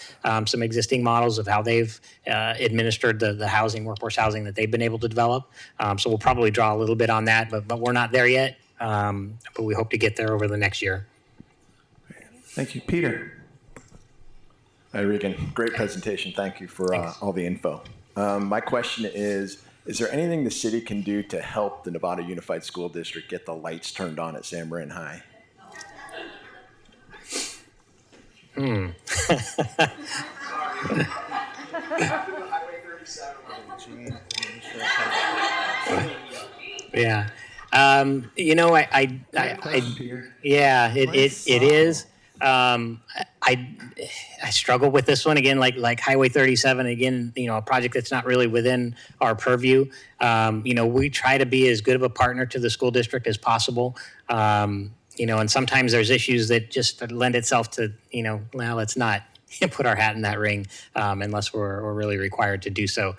some existing models of how they've administered the housing, workforce housing that they've been able to develop. So we'll probably draw a little bit on that, but we're not there yet. But we hope to get there over the next year. Thank you. Peter. Hi, Regan. Great presentation. Thank you for all the info. My question is there anything the city can do to help the Novato Unified School District get the lights turned on at San Marin High? Yeah. You know, yeah, it is. I struggle with this one again, like Highway 37 again. You know, a project that's not really within our purview. You know, we try to be as good of a partner to the school district as possible. You know, and sometimes there's issues that just lend itself to, you know, well, let's not put our hat in that ring unless we're really required to do so.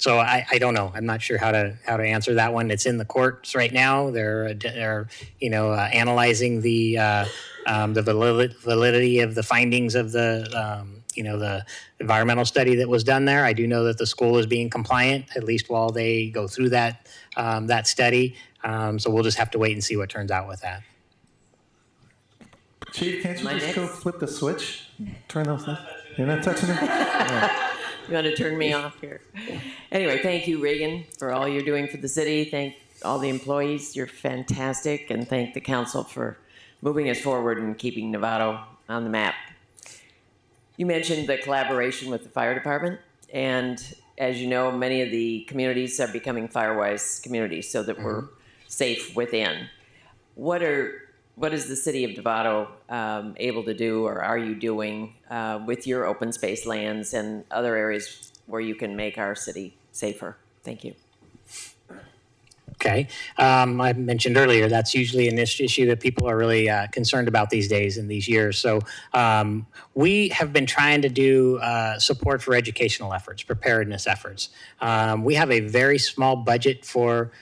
So I don't know. I'm not sure how to answer that one. It's in the courts right now. They're you know, analyzing the validity of the findings of the you know, the environmental study that was done there. I do know that the school is being compliant, at least while they go through that that study. So we'll just have to wait and see what turns out with that. Chief, can't you just go flip the switch? Turn those off. You're not touching it? You want to turn me off here? Anyway, thank you, Reagan, for all you're doing for the city. Thank all the employees. You're fantastic. And thank the council for moving us forward and keeping Novato on the map. You mentioned the collaboration with the fire department. And as you know, many of the communities are becoming Firewise communities so that we're safe within. What is the city of Novato able to do, or are you doing with your open space lands and other areas where you can make our city safer? Thank you. Okay. I mentioned earlier, that's usually an issue that people are really concerned about these days and these years. So we have been trying to do support for educational efforts, preparedness efforts. We have a very small budget for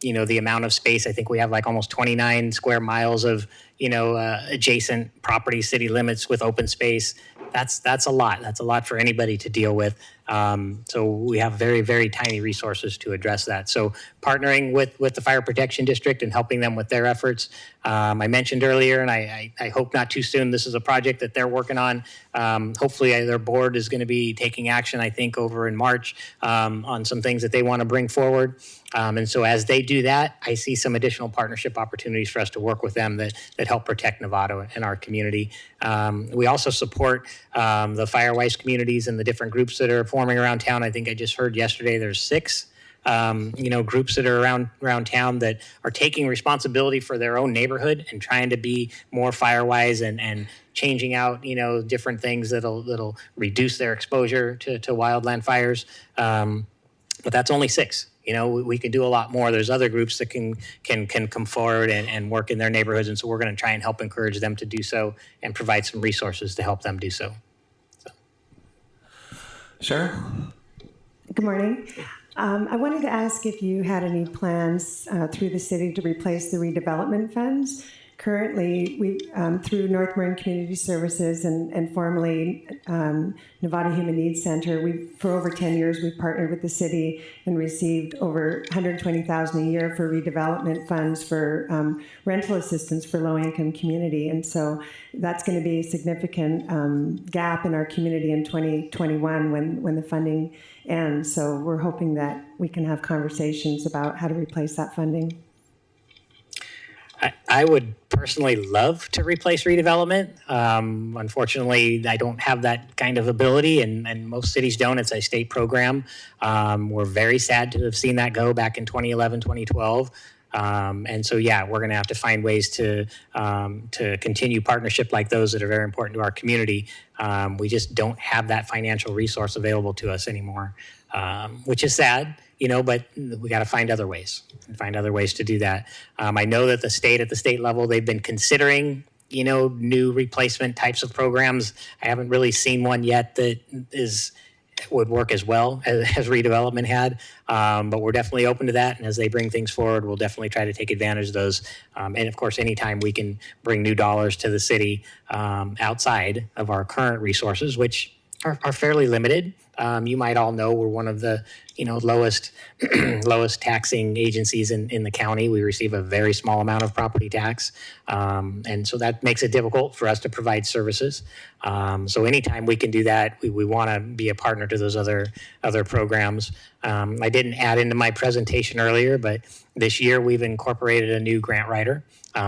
you know, the amount of space. I think we have like almost 29 square miles of, you know, adjacent property city limits with open space. That's a lot. That's a lot for anybody to deal with. So we have very, very tiny resources to address that. So partnering with the Fire Protection District and helping them with their efforts. I mentioned earlier, and I hope not too soon, this is a project that they're working on. Hopefully their board is going to be taking action, I think, over in March on some things that they want to bring forward. And so as they do that, I see some additional partnership opportunities for us to work with them that help protect Novato and our community. We also support the Firewise communities and the different groups that are forming around town. I think I just heard yesterday there's 6 you know, groups that are around town that are taking responsibility for their own neighborhood and trying to be more Firewise and changing out, you know, different things that'll reduce their exposure to wildland fires. But that's only 6. You know, we can do a lot more. There's other groups that can come forward and work in their neighborhoods, and so we're going to try and help encourage them to do so and provide some resources to help them do so. Sharon? Good morning. I wanted to ask if you had any plans through the city to replace the redevelopment funds. Currently, we through North Marin Community Services and formerly Novato Human Needs Center, for over 10 years we've partnered with the city and received over $120,000 a year for redevelopment funds for rental assistance for low-income community, and so that's going to be a significant gap in our community in 2021 when the funding ends. So we're hoping that we can have conversations about how to replace that funding. I would personally love to replace redevelopment. Unfortunately, I don't have that kind of ability, and most cities don't. It's a state program. We're very sad to have seen that go back in 2011, 2012. And so, yeah, we're going to have to find ways to continue partnership like those that are very important to our community. We just don't have that financial resource available to us anymore, which is sad. You know, but we got to find other ways to do that. I know that at the state level, they've been considering, new replacement types of programs. I haven't really seen one yet that would work as well as redevelopment had, but we're definitely open to that. And as they bring things forward, we'll definitely try to take advantage of those. And of course, anytime we can bring new dollars to the city outside of our current resources, which are fairly limited. You might all know we're one of the lowest taxing agencies in the county. We receive a very small amount of property tax, and so that makes it difficult for us to provide services. So anytime we can do that, we want to be a partner to those other programs. I didn't add into my presentation earlier, but this year we've incorporated a new grant writer.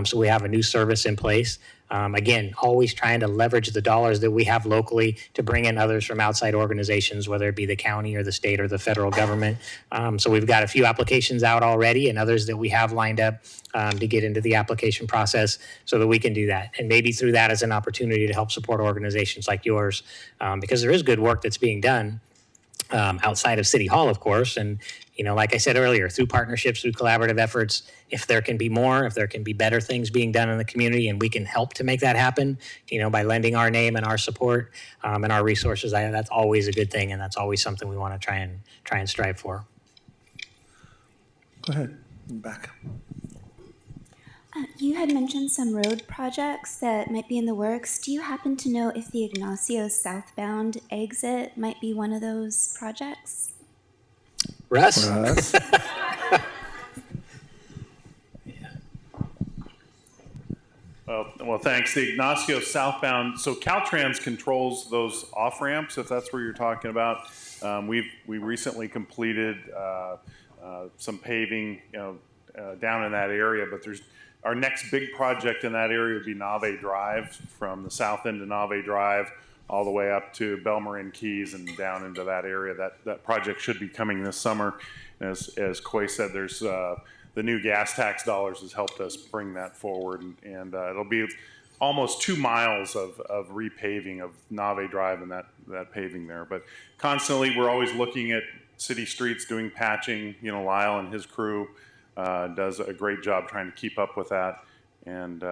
So we have a new service in place. Again, always trying to leverage the dollars that we have locally to bring in others from outside organizations, whether it be the county or the state or the federal government. So we've got a few applications out already and others that we have lined up to get into the application process so that we can do that. And maybe through that as an opportunity to help support organizations like yours, because there is good work that's being done outside of City Hall, of course. And, like I said earlier, through partnerships, through collaborative efforts, if there can be more, if there can be better things being done in the community and we can help to make that happen, by lending our name and our support and our resources, that's always a good thing. And that's always something we want to try and strive for. Go ahead, back. You had mentioned some road projects that might be in the works. Do you happen to know if the Ignacio southbound exit might be one of those projects? Russ? Well, thanks. The Ignacio southbound, so Caltrans controls those off-ramps, if that's where you're talking about. We recently completed some paving, down in that area, but our next big project in that area would be Nave Drive, from the south end of Nave Drive all the way up to Belmarin Keys and down into that area. That project should be coming this summer. As Coy said, there's the new gas tax dollars has helped us bring that forward, and it'll be almost 2 miles of repaving of Nave Drive and that paving there. But constantly, we're always looking at city streets, doing patching. Lyle and his crew does a great job trying to keep up with that. And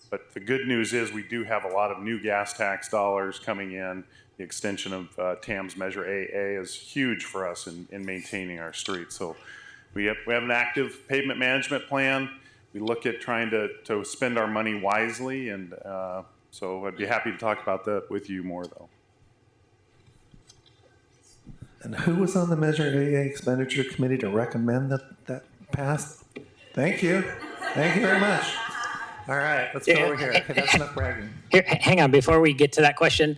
but the good news is we do have a lot of new gas tax dollars coming in. The extension of TAM's Measure AA is huge for us in maintaining our streets. So we have an active pavement management plan. We look at trying to spend our money wisely, and so I'd be happy to talk about that with you more, though. And who was on the Measure AA Expenditure Committee to recommend that pass? Thank you. Thank you very much. All right, let's go over here. Okay, that's enough bragging. Here, hang on, before we get to that question,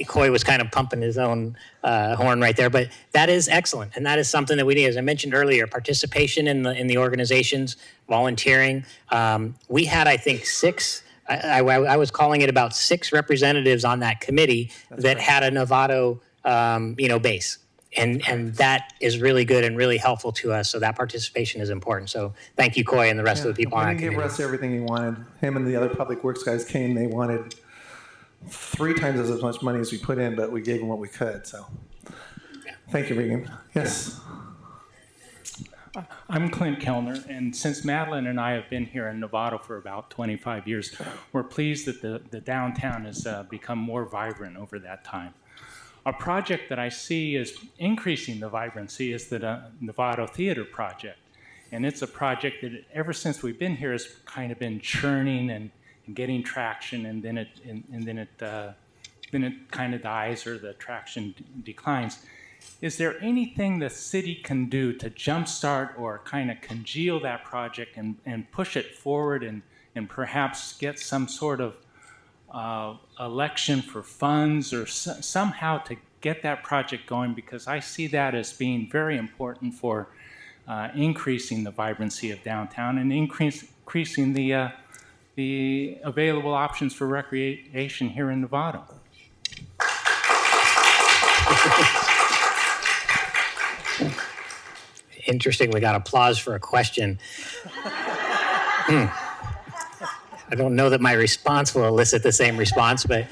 Coy was kind of pumping his own horn right there, but that is excellent, and that is something that we need. As I mentioned earlier, participation in the organizations, volunteering. We had, I think, 6. I was calling it about 6 representatives on that committee that had a Novato, base. And that is really good and really helpful to us. So that participation is important. So thank you, Coy, and the rest of the people on that committee. We didn't give Russ everything he wanted. Him and the other public works guys came. They wanted 3 times as much money as we put in, but we gave them what we could. So thank you, Regan. Yes. I'm Clint Kellner, and since Madeline and I have been here in Novato for about 25 years, we're pleased that the downtown has become more vibrant over that time. A project that I see is increasing the vibrancy is the Novato Theater project. And it's a project that ever since we've been here has kind of been churning and getting traction, and then it kind of dies or the traction declines. Is there anything the city can do to jumpstart or kind of congeal that project and push it forward and perhaps get some sort of election for funds or somehow to get that project going? Because I see that as being very important for increasing the vibrancy of downtown and increasing the available options for recreation here in Novato. Interesting, we got applause for a question. I don't know that my response will elicit the same response, but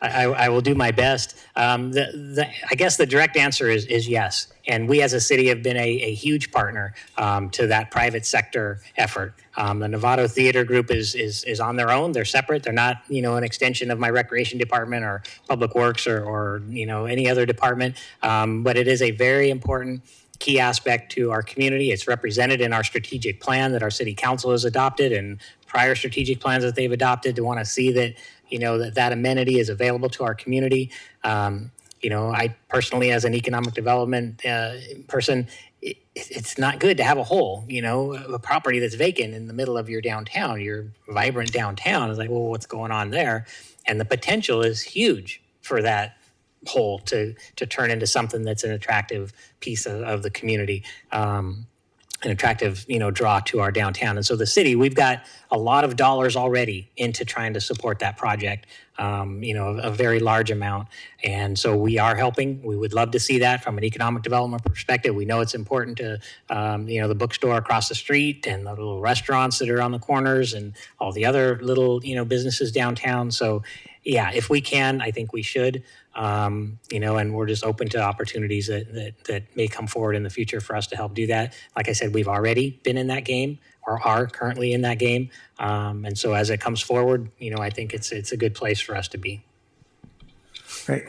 I will do my best. I guess the direct answer is yes. And we as a city have been a huge partner to that private sector effort. The Novato Theater Group is on their own. They're separate. They're not, an extension of my recreation department or public works or any other department. But it is a very important key aspect to our community. It's represented in our strategic plan that our city council has adopted and prior strategic plans that they've adopted to want to see that, that amenity is available to our community. I personally, as an economic development person, it's not good to have a hole, a property that's vacant in the middle of your downtown, your vibrant downtown. It's like, well, what's going on there? And the potential is huge for that hole to turn into something that's an attractive piece of the community, an attractive, draw to our downtown. And so the city, we've got a lot of dollars already into trying to support that project, a very large amount. And so we are helping. We would love to see that from an economic development perspective. We know it's important to, the bookstore across the street and the little restaurants that are on the corners and all the other little, businesses downtown. So yeah, if we can, I think we should. And we're just open to opportunities that may come forward in the future for us to help do that. Like I said, we've already been in that game or are currently in that game. And so as it comes forward, I think it's a good place for us to be. Great.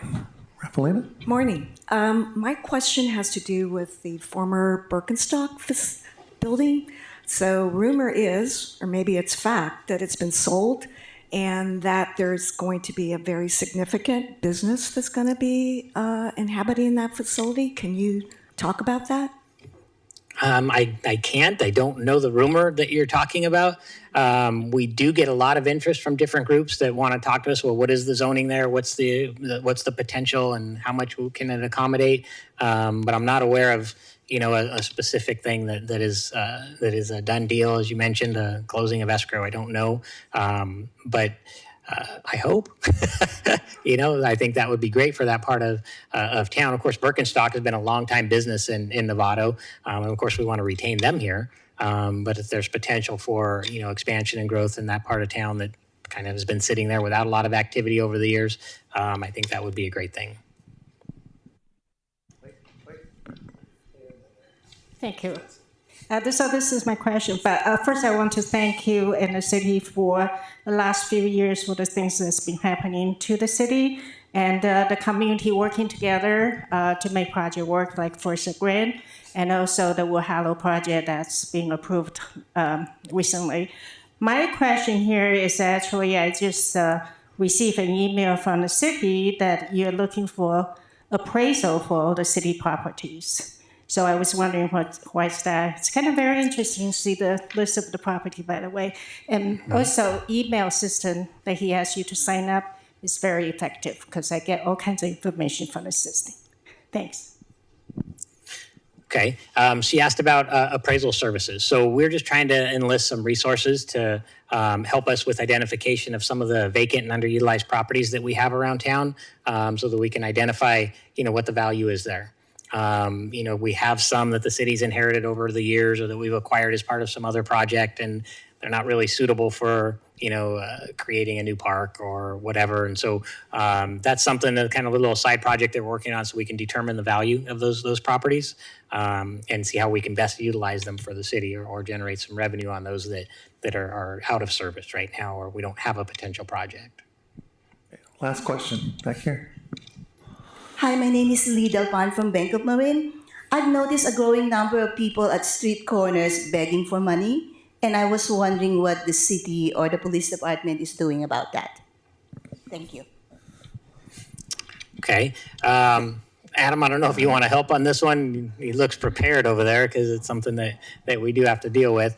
Raphaelina? Morning. My question has to do with the former Birkenstock building. So rumor is, or maybe it's fact, that it's been sold and that there's going to be a very significant business that's going to be inhabiting that facility. Can you talk about that? I can't. I don't know the rumor that you're talking about. We do get a lot of interest from different groups that want to talk to us. Well, what is the zoning there? What's the potential, and how much can it accommodate? But I'm not aware of a specific thing that is a done deal, as you mentioned, a closing of escrow. I don't know, but I hope. I think that would be great for that part of town. Of course, Birkenstock has been a long-time business in Novato, and of course we want to retain them here. But if there's potential for expansion and growth in that part of town that kind of has been sitting there without a lot of activity over the years, I think that would be a great thing. Thank you. This is my question, but first I want to thank you and the city for the last few years for the things that's been happening to the city and the community working together to make project work, like First Grant, and also the Wahalo project that's being approved recently. My question here is actually I just received an email from the city that you're looking for appraisal for all the city properties. So I was wondering why is that? It's kind of very interesting to see the list of the property, by the way. And also, email system that he asks you to sign up is very effective because I get all kinds of information from the system. Thanks. Okay. She asked about appraisal services. So we're just trying to enlist some resources to help us with identification of some of the vacant and underutilized properties that we have around town so that we can identify, what the value is there. We have some that the city's inherited over the years or that we've acquired as part of some other project, and they're not really suitable for, creating a new park or whatever. And so that's something, that kind of a little side project that we're working on so we can determine the value of those properties and see how we can best utilize them for the city or generate some revenue on those that are out of service right now or we don't have a potential project. Last question, back here. Hi, my name is Lee Delpan from Bank of Marin. I've noticed a growing number of people at street corners begging for money, and I was wondering what the city or the police department is doing about that. Thank you. Okay. Adam, I don't know if you want to help on this one. He looks prepared over there because it's something that we do have to deal with.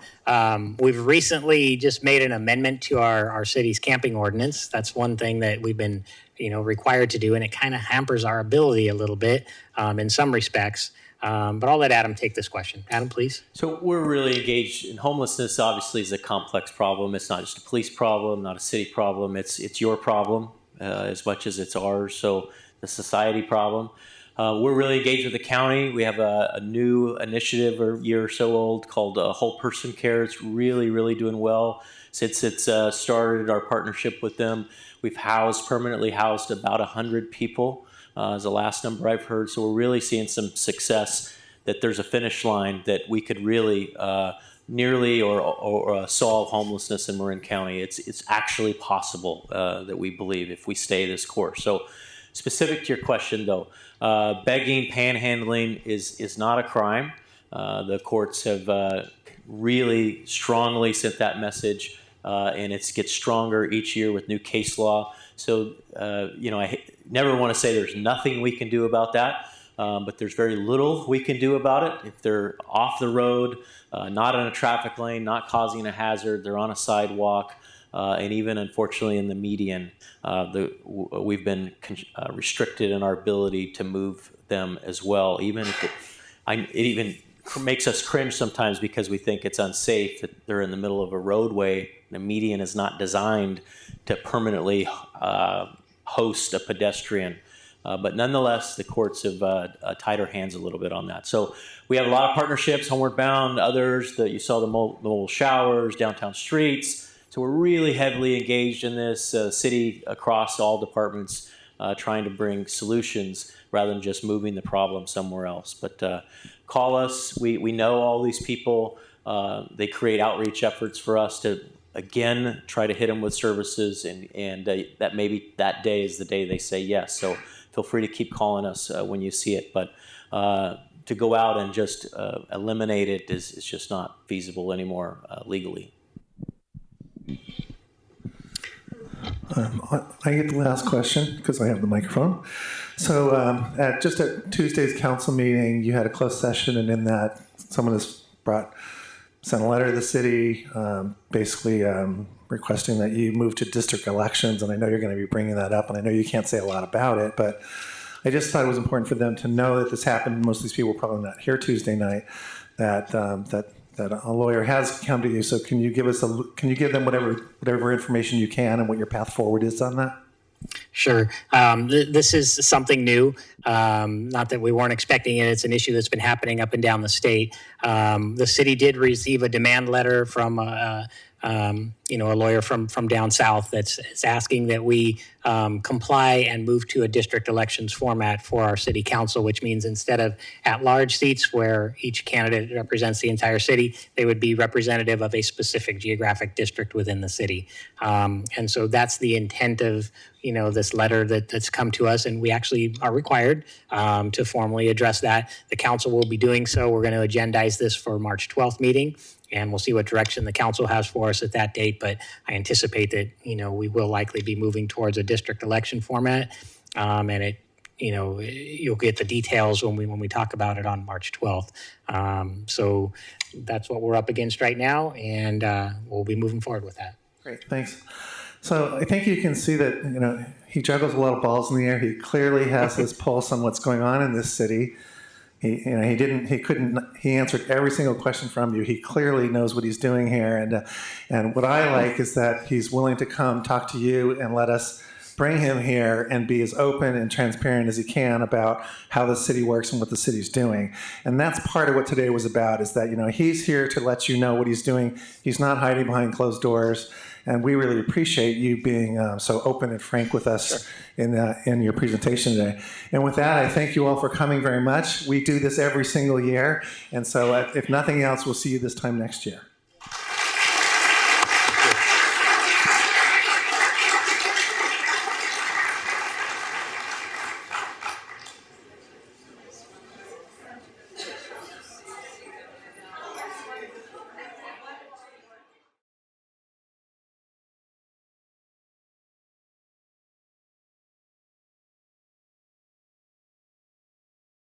We've recently just made an amendment to our city's camping ordinance. That's one thing that we've been required to do, and it kind of hampers our ability a little bit in some respects. But I'll let Adam take this question. Adam, please. So we're really engaged in homelessness. Obviously, is a complex problem. It's not just a police problem, not a city problem. It's your problem as much as it's ours. So the society problem. We're really engaged with the county. We have a new initiative a year or so old called Whole Person Care. It's really, really doing well. Since it's started our partnership with them, we've permanently housed about 100 people is the last number I've heard. So we're really seeing some success, that there's a finish line that we could really nearly or solve homelessness in Marin County. It's actually possible that we believe, if we stay this course. So specific to your question though, begging, panhandling is not a crime. The courts have really strongly sent that message, and it gets stronger each year with new case law. So, I never want to say there's nothing we can do about that, but there's very little we can do about it. If they're off the road, not in a traffic lane, not causing a hazard, they're on a sidewalk, and even unfortunately in the median, we've been restricted in our ability to move them as well. Even if it even makes us cringe sometimes, because we think it's unsafe that they're in the middle of a roadway. The median is not designed to permanently host a pedestrian. But nonetheless, the courts have tied our hands a little bit on that. So we have a lot of partnerships, Homeward Bound, others, that you saw the mobile showers, downtown streets. So we're really heavily engaged in this city across all departments, trying to bring solutions rather than just moving the problem somewhere else. But call us. We know all these people. They create outreach efforts for us to, again, try to hit them with services, and that maybe that day is the day they say yes. So feel free to keep calling us when you see it. But to go out and just eliminate it is just not feasible anymore legally. I get the last question because I have the microphone. So at Tuesday's council meeting, you had a closed session, and in that, someone has sent a letter to the city, basically requesting that you move to district elections. And I know you're going to be bringing that up, and I know you can't say a lot about it, but I just thought it was important for them to know that this happened. Most of these people were probably not here Tuesday night. That a lawyer has come to you. So can you give them whatever information you can, and what your path forward is on that? Sure. This is something new. Not that we weren't expecting it. It's an issue that's been happening up and down the state. The city did receive a demand letter from a lawyer from down south that's asking that we comply and move to a district elections format for our city council, which means instead of at-large seats where each candidate represents the entire city, they would be representative of a specific geographic district within the city. And so that's the intent of this letter that's come to us, and we actually are required to formally address that. The council will be doing so. We're going to agendize this for March 12th meeting, and we'll see what direction the council has for us at that date. But I anticipate that, we will likely be moving towards a district election format. And you'll get the details when we talk about it on March 12th. So that's what we're up against right now, and we'll be moving forward with that. Great, thanks. So I think you can see that, he juggles a lot of balls in the air. He clearly has his pulse on what's going on in this city. He answered every single question from you. He clearly knows what he's doing here. And what I like is that he's willing to come talk to you and let us bring him here and be as open and transparent as he can about how the city works and what the city's doing. And that's part of what today was about, is that, he's here to let you know what he's doing. He's not hiding behind closed doors. And we really appreciate you being so open and frank with us in your presentation today. And with that, I thank you all for coming very much. We do this every single year. And so if nothing else, we'll see you this time next year.